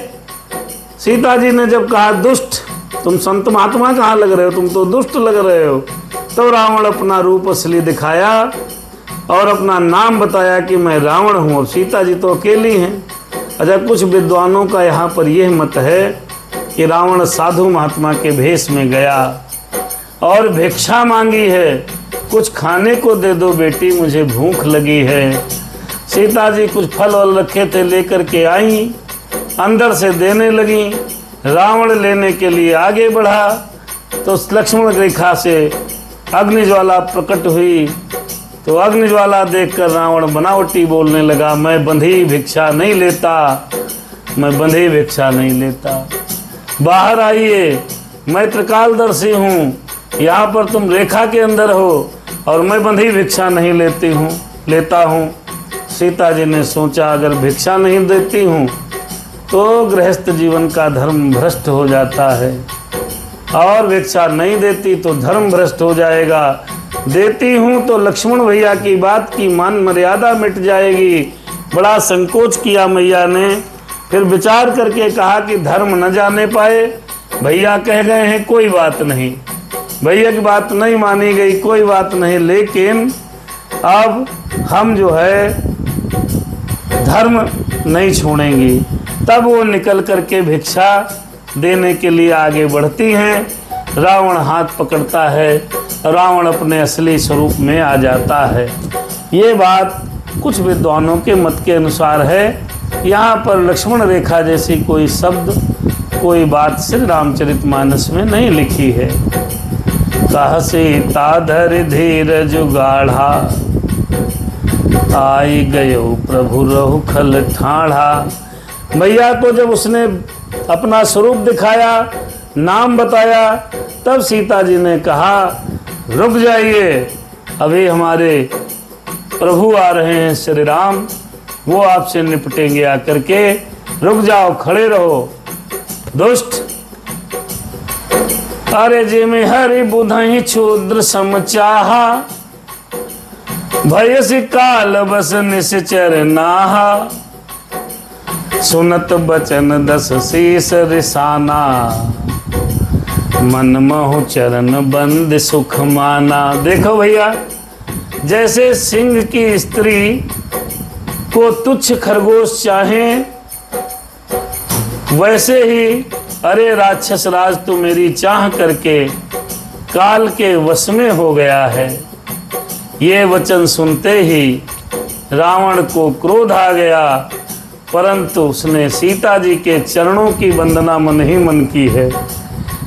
सीता जी ने जब कहा दुष्ट, तुम संत महात्मा कहाँ लग रहे हो, तुम तो दुष्ट लग रहे हो, तो रावण अपना रूप असली दिखाया और अपना नाम बताया कि मैं रावण हूँ। और सीता जी तो अकेली हैं, अच्छा, कुछ विद्वानों का यहाँ पर यह मत है कि रावण साधु महात्मा के भेष में गया और भिक्षा मांगी है, कुछ खाने को दे दो बेटी, मुझे भूख लगी है। सीता जी कुछ फल वल रखे थे लेकर के आई, अंदर से देने लगी। रावण लेने के लिए आगे बढ़ा तो लक्ष्मण रेखा से अग्निज्वाला प्रकट हुई। तो अग्निज्वाला देखकर रावण बनावटी बोलने लगा, मैं बंधी भिक्षा नहीं लेता, मैं बंधी भिक्षा नहीं लेता। बाहर आइए, मैं त्रिकालदर्शी हूँ, यहाँ पर तुम रेखा के अंदर हो और मैं बंधी भिक्षा नहीं लेता हूँ। सीता जी ने सोचा, अगर भिक्षा नहीं देती हूँ तो गृहस्थ जीवन का धर्म भ्रष्ट हो जाता है, और भिक्षा नहीं देती तो धर्म भ्रष्ट हो जाएगा। देती हूँ तो लक्ष्मण भैया की बात की मान मर्यादा मिट जाएगी। बड़ा संकोच किया मैया ने, फिर विचार करके कहा कि धर्म न जाने पाए, भैया कह गए हैं कोई बात नहीं, भैया की बात नहीं मानी गई कोई बात नहीं, लेकिन अब हम जो है धर्म नहीं छोड़ेंगी। तब वो निकल करके भिक्षा देने के लिए आगे बढ़ती हैं। रावण हाथ पकड़ता है, रावण अपने असली स्वरूप में आ जाता है। ये बात कुछ विद्वानों के मत के अनुसार है। यहाँ पर लक्ष्मण रेखा जैसी कोई शब्द, कोई बात श्री रामचरितमानस में नहीं लिखी है। कह सीता धर धीरज गाढ़ा, आई गयो प्रभु रहु खल ठाढ़ा। मैया को जब उसने अपना स्वरूप दिखाया, नाम बताया, तब सीता जी ने कहा रुक जाइए, अभी हमारे प्रभु आ रहे हैं श्री राम, वो आपसे निपटेंगे आकर के, रुक जाओ, खड़े रहो दुष्ट। अरे जे में हरि बुधहि क्षुद्र समचाहा, भयसि काल बस निश्चर नाहा। सुनत बचन दस शीस रिसाना, मन मोह चरण बंद सुख माना। देखो भैया, जैसे सिंह की स्त्री को तुच्छ खरगोश चाहे, वैसे ही अरे राक्षस राज तू मेरी चाह करके काल के वश में हो गया है। ये वचन सुनते ही रावण को क्रोध आ गया, परंतु उसने सीता जी के चरणों की वंदना मन ही मन की है।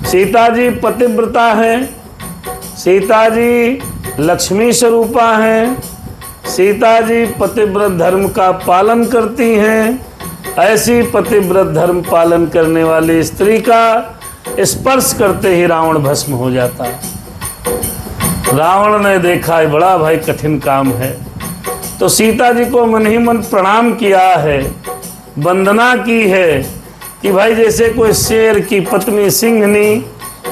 सीता जी पतिव्रता हैं, सीता जी लक्ष्मी स्वरूपा हैं, सीता जी पतिव्रत धर्म का पालन करती हैं। ऐसी पतिव्रत धर्म पालन करने वाली स्त्री का स्पर्श करते ही रावण भस्म हो जाता है। रावण ने देखा बड़ा भाई कठिन काम है, तो सीता जी को मन ही मन प्रणाम किया है, वंदना की है कि भाई जैसे कोई शेर की पत्नी सिंहनी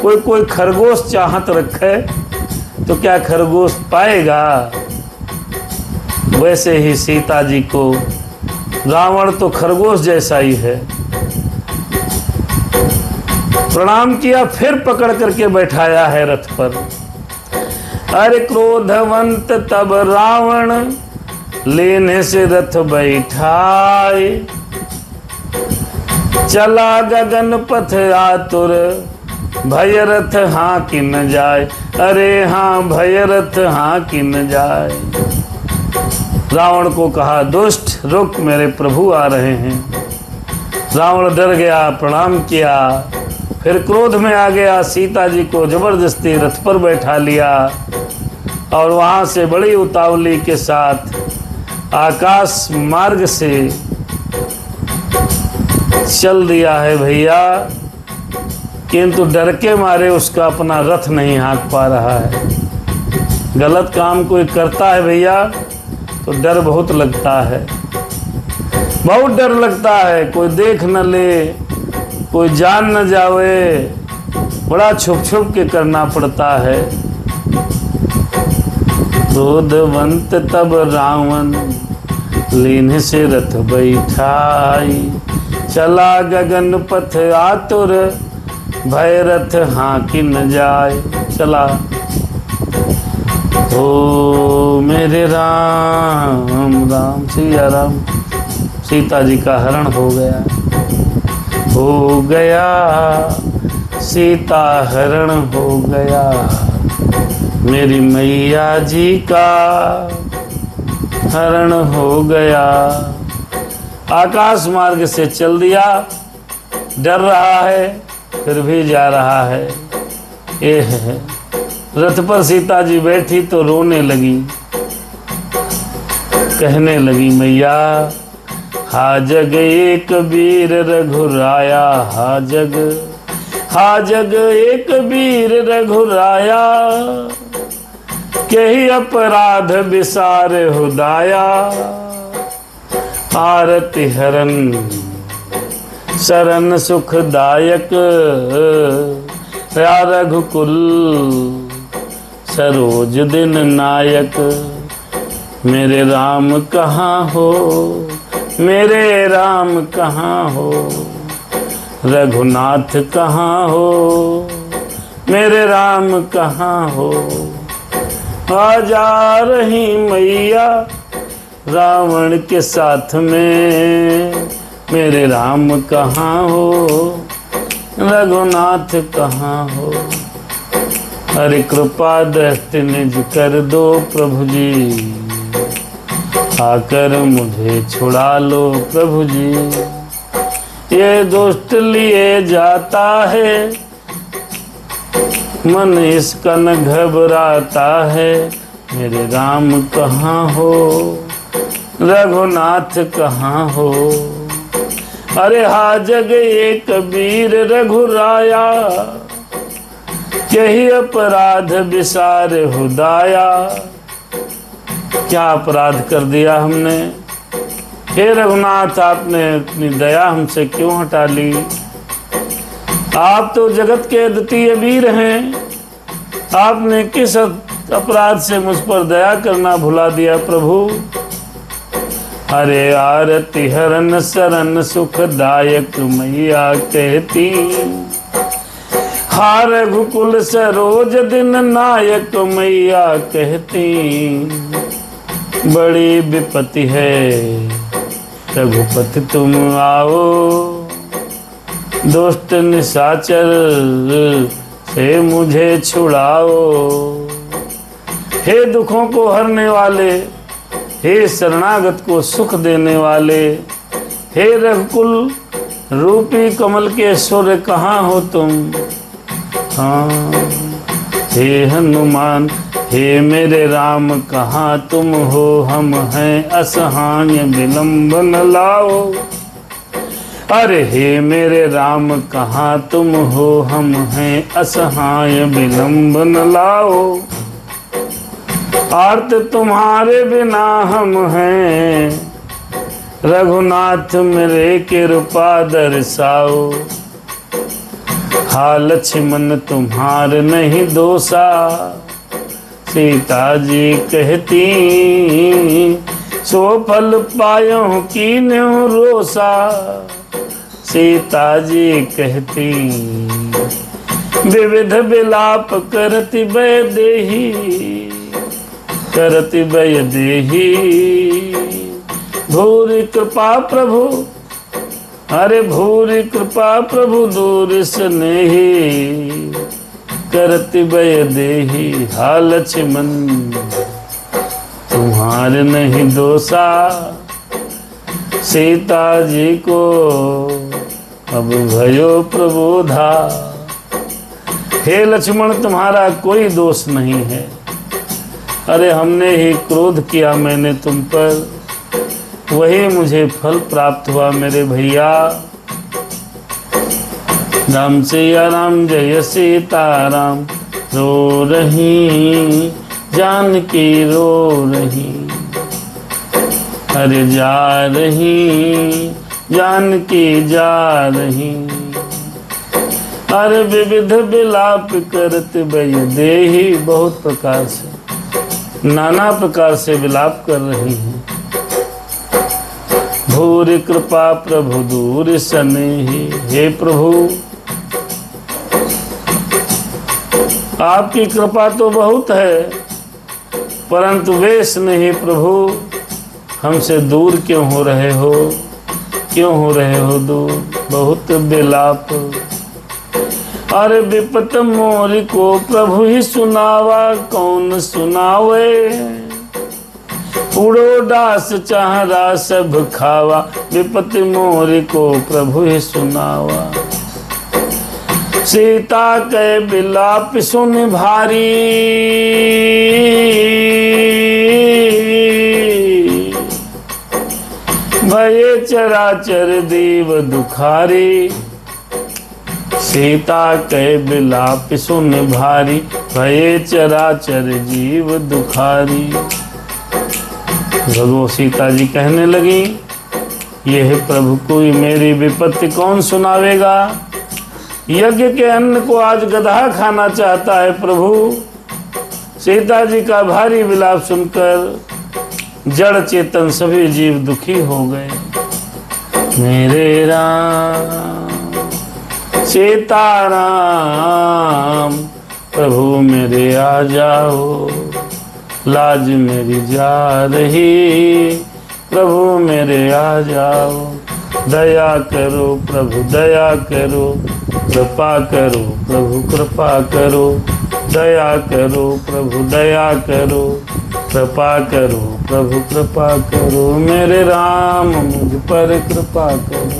कोई खरगोश चाहत रखे तो क्या खरगोश पाएगा, वैसे ही सीता जी को रावण तो खरगोश जैसा ही है। प्रणाम किया, फिर पकड़ करके बैठाया है रथ पर। अरे क्रोधवंत तब रावण, लेने से रथ बैठाए। चला गगन पथ आतुर, भय रथ हाँ कि न जाए। अरे हाँ भय रथ हाँ कि न जाए। रावण को कहा दुष्ट रुक, मेरे प्रभु आ रहे हैं। रावण डर गया, प्रणाम किया, फिर क्रोध में आ गया, सीता जी को जबरदस्ती रथ पर बैठा लिया और वहां से बड़ी उतावली के साथ आकाश मार्ग से चल दिया है भैया, किंतु डर के मारे उसका अपना रथ नहीं हाँक पा रहा है। गलत काम कोई करता है भैया तो डर बहुत लगता है, बहुत डर लगता है। कोई देख न ले, कोई जान न जावे, बड़ा छुप छुप के करना पड़ता है। क्रोधवंत तब रावण, लीन से रथ बैठाई। चला गगन पथ आतुर, भय रथ हाँ कि न जाए। चला ओ मेरे राम, राम सिया राम, सीता जी का हरण हो गया, हो गया सीता हरण हो गया, मेरी मैया जी का हरण हो गया। आकाश मार्ग से चल दिया, डर रहा है फिर भी जा रहा है। ये है रथ पर सीता जी बैठी तो रोने लगी, कहने लगी मैया हा जग एक वीर रघुराया, हा जग एक वीर रघुराया, कही अपराध विसार हुदाया, आरति हरन शरण सुखदायक, या रघुकुल सरोज दिन नायक, मेरे राम कहाँ हो, मेरे राम कहाँ हो, रघुनाथ कहाँ हो, मेरे राम कहाँ हो, आ जा रही मैया रावण के साथ में, मेरे राम कहाँ हो, रघुनाथ कहाँ हो। हरि कृपा दृष्टि निज कर दो प्रभु जी, आकर मुझे छुड़ा लो प्रभु जी, ये दुष्ट लिए जाता है, मन इसका न घबराता है, मेरे राम कहाँ हो, रघुनाथ कहाँ हो। अरे हा जग एक वीर रघुराया, यही अपराध विसार हुदाया। क्या अपराध कर दिया हमने, हे रघुनाथ आपने अपनी दया हमसे क्यों हटा ली। आप तो जगत के अद्वितीय वीर हैं, आपने किस अपराध से मुझ पर दया करना भुला दिया प्रभु। अरे आरती हरन शरण सुखदायक मैया कहती, हा रघुकुल सरोज दिन नायक मैया कहती, बड़ी विपत्ति है रघुपति तुम आओ, दुष्ट निशाचर से मुझे छुड़ाओ। हे दुखों को हरने वाले, हे शरणागत को सुख देने वाले, हे रघुकुल रूपी कमल के सूर्य कहाँ हो तुम। हाँ हे हनुमान, हे मेरे राम कहाँ तुम हो, हम हैं असहाय विलंब न लाओ। अरे हे मेरे राम कहाँ तुम हो, हम हैं असहाय विलंब न लाओ। आर्त तुम्हारे बिना हम हैं, रघुनाथ मेरे कृपा दर्शाओ। हा लक्ष्मण तुम्हार नहीं दोषा, सीता जी कहती, सो फल पायो कीन्हु रोसा। सीता जी कहती, विविध विलाप करति भय देही, करति भय देही। भूरि कृपा प्रभु, अरे भूरि कृपा प्रभु दूर स्नेही, करति भय देही। हा लक्ष्मण तुम्हारे नहीं दोषा, सीता जी को अब भयो प्रबोधा। हे लक्ष्मण तुम्हारा कोई दोष नहीं है, अरे हमने ही क्रोध किया मैंने तुम पर, वही मुझे फल प्राप्त हुआ मेरे भैया। राम सिया राम जय सीता राम, रो रही जानकी रो रही, अरे जा रही जानकी जा रही। अरे विविध विलाप करत भय देही, बहुत प्रकार से नाना प्रकार से विलाप कर रही हैं। भूरि कृपा प्रभु दूर स्नेही, हे प्रभु आपकी कृपा तो बहुत है, परंतु वे स्नेही प्रभु हमसे दूर क्यों हो रहे हो। क्यों हो रहे हो दूर बहुत बिलाप। अरे विपत मोरी को प्रभु ही सुनावा, कौन सुनावे। उड़ो डास चाहरा सब खावा, विपत मोरी को प्रभु ही सुनावा। सीता के बिलाप सुन भारी, भये चराचर दीव दुखारी। सीता के बिलाप सुन भारी, भये चराचर जीव दुखारी। भगवो सीता जी कहने लगी, यह प्रभु कोई मेरी विपत्ति कौन सुनावेगा। यज्ञ के अन्न को आज गधा खाना चाहता है प्रभु। सीता जी का भारी विलाप सुनकर जड़ चेतन सभी जीव दुखी हो गए। मेरे राम सीताराम, प्रभु मेरे आ जाओ, लाज मेरी जा रही, प्रभु मेरे आ जाओ। दया करो प्रभु दया करो, कृपा करो प्रभु कृपा करो। दया करो प्रभु दया करो, कृपा करो प्रभु कृपा करो। मेरे राम मुझ पर कृपा करो,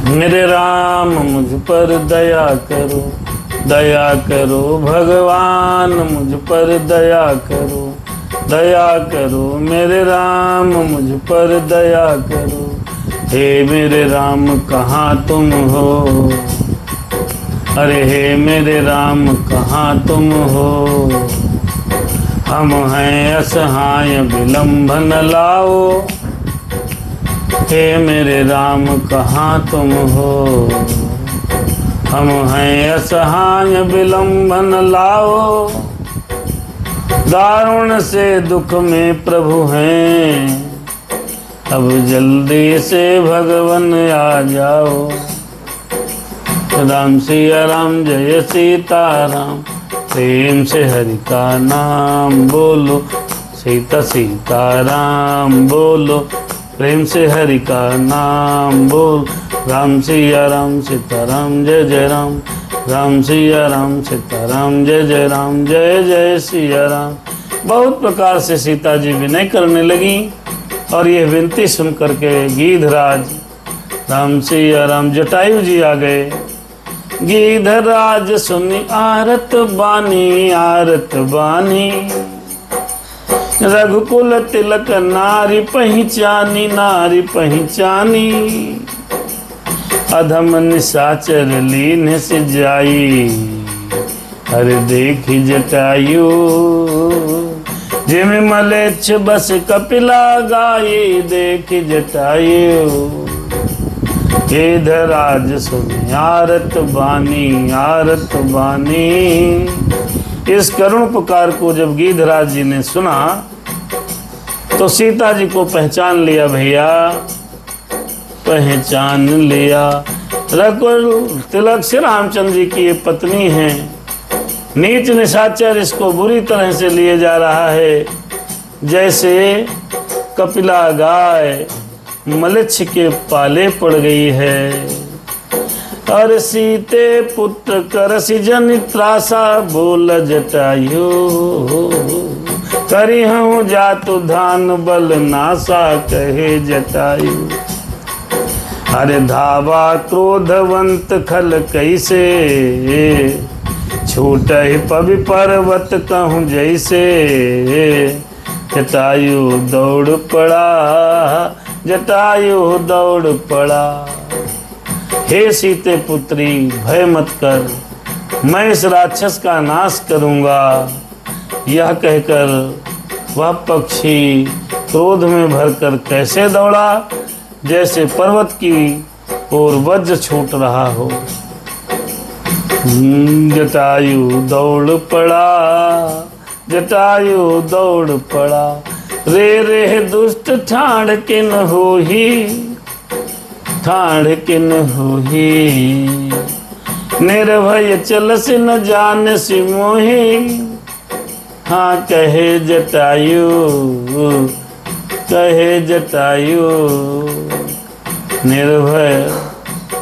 मेरे राम मुझ पर दया करो। दया करो भगवान मुझ पर दया करो। दया करो मेरे राम मुझ पर दया करो। हे मेरे राम कहाँ तुम हो, अरे हे मेरे राम कहाँ तुम हो। हम हैं असहाय विलंबन लाओ, हे मेरे राम कहाँ तुम हो। हम हैं असहाय विलंबन लाओ, दारुण से दुख में प्रभु हैं। अब जल्दी से भगवन आ जाओ। राम सिया राम जय सीताराम, प्रेम से हरि का नाम बोलो। सीता सीताराम बोलो, प्रेम से हरि का नाम बोल। राम सिया राम सीताराम जय जय राम, राम सिया राम सीताराम जय जय राम, जय जय सिया राम। बहुत प्रकार से सीता जी विनय करने लगी और यह विनती सुन करके गीधराज राम सिया राम जटायु जी आ गए। गीधराज सुनी आरत बानी, आरत बानी। रघुकुल तिलक नारी पहचानी, नारी पहचानी। अधम निशाचर लीन से जाई, अरे देखी जटायु। जिम मलेच्छ बस कपिला गाई, देखी जटायु। गीधराज सुनी आरत बानी, आरत बानी। इस करुण पुकार को जब गीधराज जी ने सुना तो सीता जी को पहचान लिया भैया, पहचान लिया। रघुकुल तिलक श्री रामचंद्र जी की ये पत्नी है। नीच निशाचर इसको बुरी तरह से लिए जा रहा है, जैसे कपिला गाय मलेच्छ के पाले पड़ गई है। और सीते पुत्र करसि जनि त्रासा, बोल जटायु। करी हूँ जातु धान बल नासा, कहे जटायु। अरे धावा क्रोधवंत खल कैसे, छूट पवि पर्वत कहूँ जैसे। जटायु दौड़ पड़ा, जटायु दौड़ पड़ा। हे सीते पुत्री भय मत कर, मैं इस राक्षस का नाश करूंगा। यह कहकर वह पक्षी क्रोध में भरकर कैसे दौड़ा, जैसे पर्वत की ओर वज्र छूट रहा हो। जटायु दौड़ पड़ा, जटायु दौड़ पड़ा। रे रे दुष्ट ठाड़ किन होही, ठाड़ किन होही। निर्भय चलस न जान सि मोही। हाँ कहे जटायु, कहे जटायु। निर्भय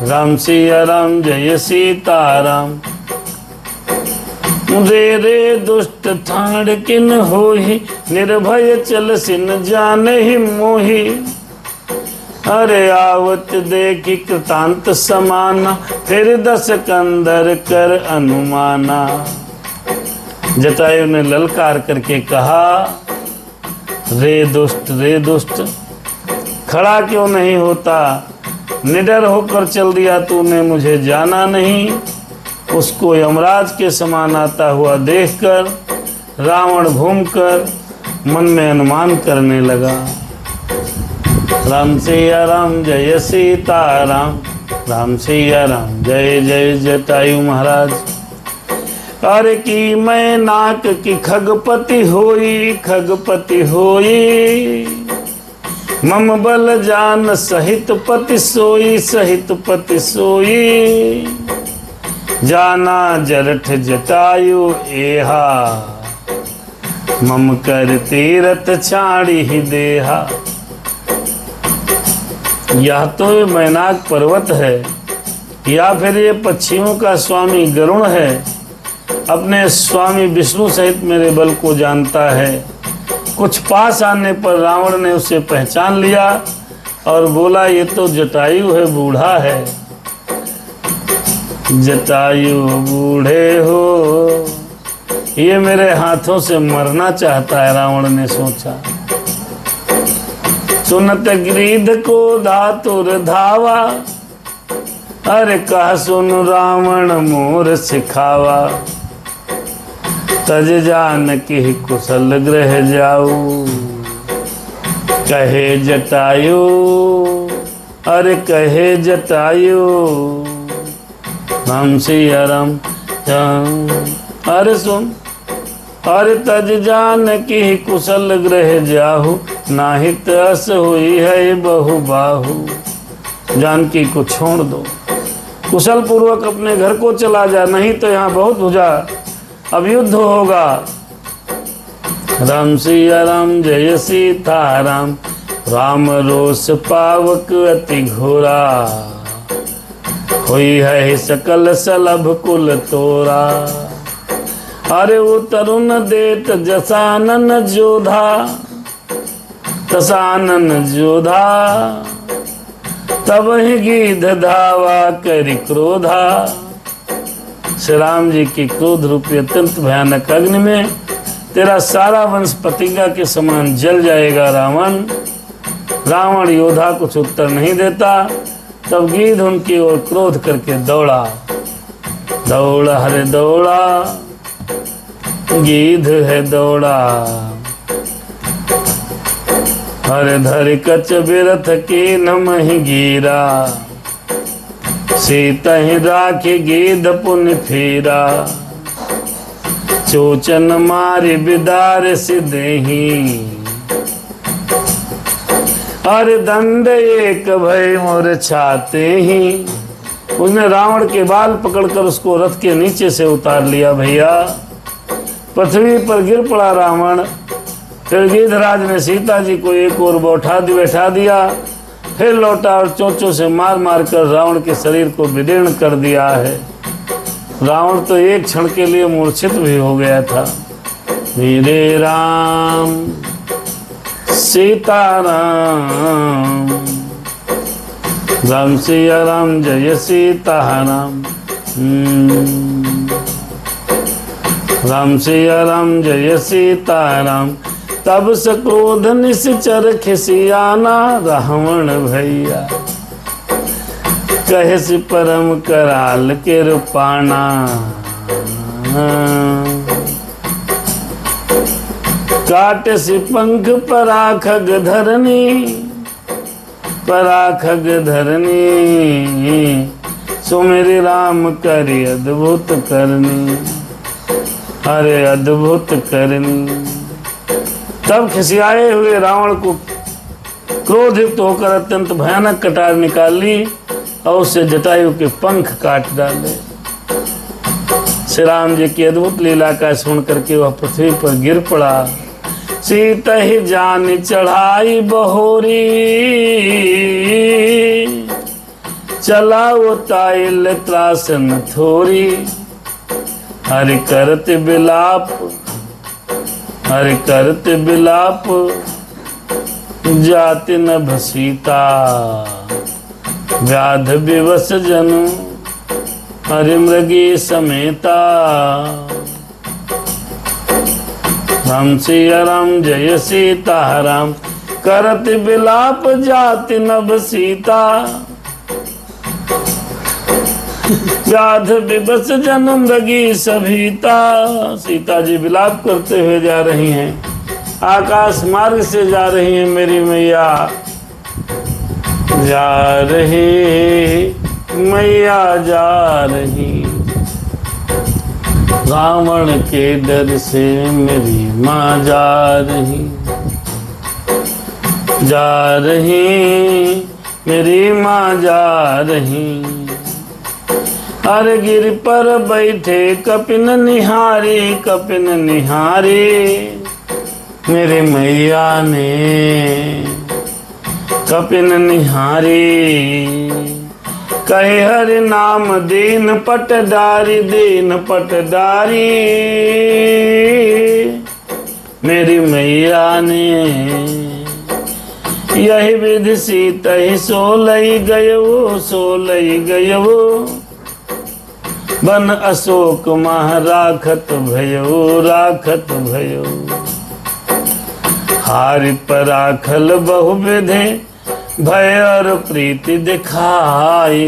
राम सिया राम जय सीताराम। रे रे दुष्ट ठाड़ किन होही, निर्भय चल सिन जाने ही मोही। अरे आवत देखी कृतांत समाना, फिर 10 कंधर कर अनुमाना। जटायु ने ललकार करके कहा, रे दुष्ट खड़ा क्यों नहीं होता, निडर होकर चल दिया तूने, मुझे जाना नहीं। उसको यमराज के समान आता हुआ देखकर रावण घूमकर मन में अनुमान करने लगा। राम सिया राम जय सीताराम, राम सिया राम जय जय जटायु महाराज। अरे की मैं नाक की खगपति होई, मम बल जान सहित पति सोई। जाना जरठ जटायु एहा, मम कर तीरथ छाड़ी ही देहा। यह तो ये मैनाक पर्वत है, या फिर ये पक्षियों का स्वामी गरुण है। अपने स्वामी विष्णु सहित मेरे बल को जानता है। कुछ पास आने पर रावण ने उसे पहचान लिया और बोला, ये तो जटायु है, बूढ़ा है। जटायु बूढ़े हो, ये मेरे हाथों से मरना चाहता है, रावण ने सोचा। सुनत गिरीध को धातुर धावा, अरे कहा सुन रावण मोर सिखावा। तज जान की कुशल ग्रह जाऊ, कहे जटायु, अरे कहे जटायु राम सिया राम। अरे सुन, अरे तज जान की कुशल ग्रह जाहु, नाहित अस हुई है बहु बाहु। जानकी को छोड़ दो, कुशल पूर्वक अपने घर को चला जा, नहीं तो यहाँ बहुत भुजा अब युद्ध होगा। राम सिया राम जय सीताराम, राम रोष पावक अति घोरा। हुई है सकल सलभ कुल तोरा। अरे वो तरुण देत जसानन जोधा, तसानन जोधा। तब ही गीध धावा करि क्रोधा। श्री राम जी की क्रोध रूपी अत्यंत भयानक अग्नि में तेरा सारा वंश प्रतिज्ञा के समान जल जाएगा रावण। रावण योद्धा कुछ उत्तर नहीं देता। तब गीध उनकी ओर क्रोध करके दौड़ा। दौड़ा हरे दौड़ा, गीध है दौड़ा। हरे धरि कच बिरथ की नमहि गीरा। सीता ही राखी गीध पुन फीरा। चोचन मारी बिदार सिदेही। अरे दंड एक भय मोर छाते ही। उसने रावण के बाल पकड़कर उसको रथ के नीचे से उतार लिया। भैया पृथ्वी पर गिर पड़ा रावण। फिर गिद्धराज ने सीता जी को एक ओर बैठा दिया। फिर लौटा और चोंचों से मार मार कर रावण के शरीर को विदीर्ण कर दिया है। रावण तो एक क्षण के लिए मूर्छित भी हो गया था। वीरे राम सीताराम, राम सिया राम जय सीताराम। राम सिया राम जय सीताराम। तब से क्रोध निश्चर खिसियाना। रावण भैया कहे से परम कराल के रूपाना। काट से पंख पराखग धरनी। पराखग धरनी। सुमेरी राम करी अद्भुत करनी। अरे अद्भुत करनी। तब खिसियाए हुए रावण को क्रोधित होकर अत्यंत भयानक कटार निकाल ली और उससे जटायु के पंख काट डाले। श्री राम जी की अद्भुत लीला का स्मरण करके वह पृथ्वी पर गिर पड़ा। सीता ही जान चढ़ाई बहोरी। चला वो ताइल त्रासन थोरी, हरि करत बिलाप, हरि करत बिलाप, जाति न भसीता, व्याध विवश जनु, हरि मृगी समेता। राम सिया राम जय सीता राम, करत बिलाप जाति न भसीता, व्याध विवश जनु मृगी सभीता। सीता जी विलाप करते हुए जा रही हैं, आकाश मार्ग से जा रही हैं मेरी मैया, जा रही मैया जा रही, रावण के डर से मेरी माँ जा रही, जा रही मेरी माँ जा रही। हर गिर पर बैठे कपिन निहारी, कपिन निहारी, मेरे मैया ने कपिन निहारी। कहे हरि नाम दीन पटदारी, दीन पटदारी, मेरी मैया ने यही विधि सीता ही सोलई गयो, सोलई गयो, बन अशोक मह राखत भयो, राखत भयो। हारि पर राखल बहुविधि, भय और प्रीति दिखाई,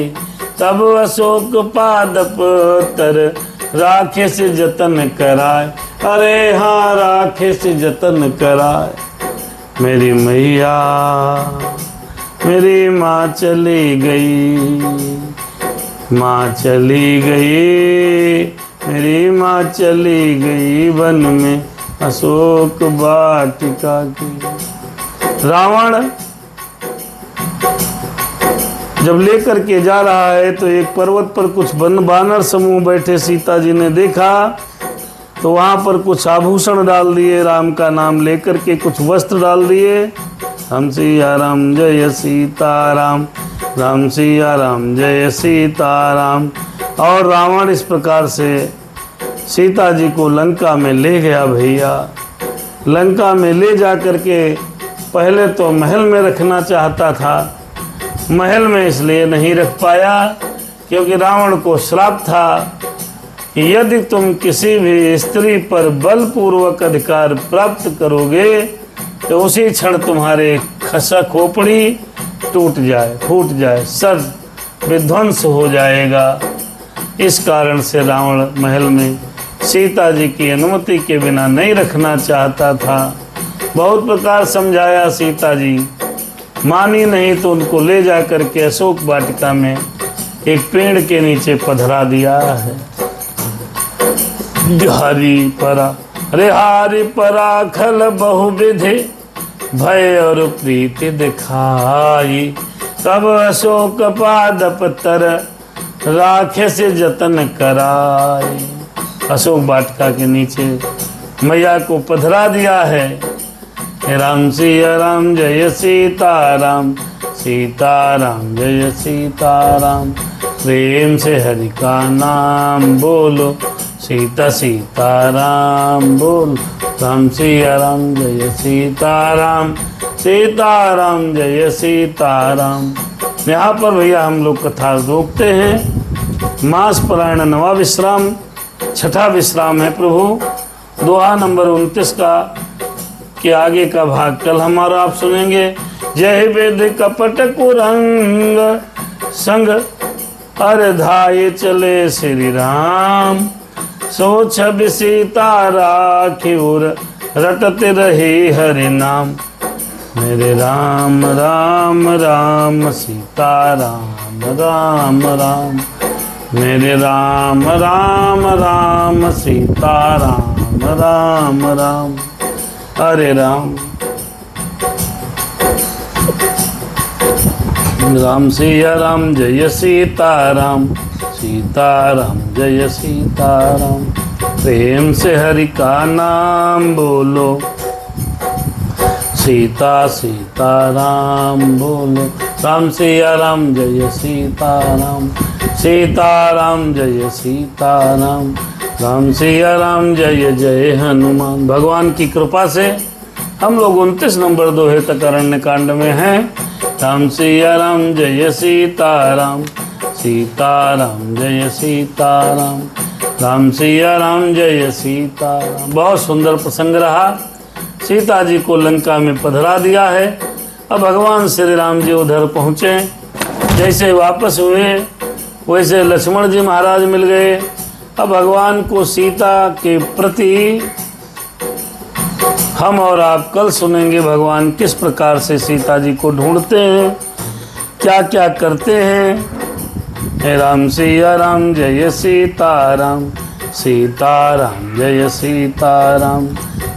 तब अशोक पादप तर राखे से जतन कराए। अरे हाँ राखे से जतन कराए, मेरी मैया मेरी माँ चली गई, माँ चली गई, मेरी माँ चली गई वन में अशोक वाटिका की। रावण जब लेकर के जा रहा है तो एक पर्वत पर कुछ बानर समूह बैठे सीता जी ने देखा, तो वहां पर कुछ आभूषण डाल दिए, राम का नाम लेकर के कुछ वस्त्र डाल दिए। राम सिया राम जय सीताराम, राम सिया राम जय सीताराम। और रावण इस प्रकार से सीता जी को लंका में ले गया। भैया लंका में ले जा कर के पहले तो महल में रखना चाहता था, महल में इसलिए नहीं रख पाया क्योंकि रावण को श्राप था कि यदि तुम किसी भी स्त्री पर बलपूर्वक अधिकार प्राप्त करोगे तो उसी क्षण तुम्हारे खसा खोपड़ी टूट जाए, फूट जाए, सर विध्वंस हो जाएगा। इस कारण से रावण महल में सीता जी की अनुमति के बिना नहीं रखना चाहता था। बहुत प्रकार समझाया, सीता जी मानी नहीं तो उनको ले जा करके अशोक वाटिका में एक पेड़ के नीचे पधरा दिया है। हरि परा अरे हारि परा खल बहुविधि, भय और प्रीति दिखाई, तब अशोक पादप तर राखे से जतन कराई। अशोक वाटिका के नीचे मैया को पधरा दिया है। राम सिया राम जय सीताराम, सीताराम जय सीताराम, प्रेम से हरि का नाम बोलो, सीता सीताराम बोल। राम सिया राम जय सीताराम, सीताराम जय सीताराम। यहाँ पर भैया हम लोग कथा रोकते हैं। मास परायण नवा विश्राम, छठा विश्राम है प्रभु। दोहा नंबर 29 का के आगे का भाग कल हमारा आप सुनेंगे। जय वेद कपट कुरंग संग, अरधाये चले श्री राम, सो छवि सीता राखिउर, रटते रहे हरि नाम। मेरे राम राम राम सीता राम राम राम, मेरे राम राम राम सीता राम राम राम। हरे राम राम सिया राम जय सीताराम, सीताराम जय सीताराम। प्रेम से हरि का नाम बोलो, सीता सीताराम बोलो। राम सिया राम जय सीताराम, सीताराम जय सीताराम, राम सिया राम जय जय हनुमान। भगवान की कृपा से हम लोग 29 नंबर दोहे तक अरण्य कांड में हैं। राम सिया राम जय सीताराम, सीताराम जय सीताराम, राम सिया राम जय सीताराम। बहुत सुंदर प्रसंग रहा। सीता जी को लंका में पधरा दिया है। अब भगवान श्री राम जी उधर पहुँचे। जैसे वापस हुए वैसे लक्ष्मण जी महाराज मिल गए। अब भगवान को सीता के प्रति हम और आप कल सुनेंगे भगवान किस प्रकार से सीता जी को ढूंढते हैं, क्या क्या करते हैं। हे राम सिया राम जय सीताराम, सीताराम जय सीताराम,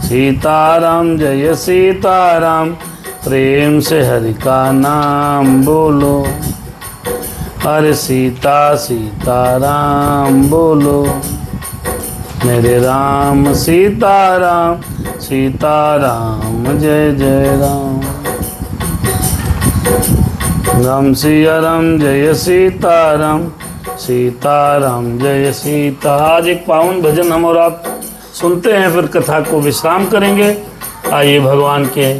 सीताराम जय सीताराम, प्रेम से हरि का नाम बोलो, अरे सीता सीताराम बोलो, मेरे राम सीताराम, सीताराम जय जय राम, राम सिया राम जय सीताराम, सीताराम जय सीता। आज एक पावन भजन हम और आप सुनते हैं, फिर कथा को विश्राम करेंगे। आइए भगवान के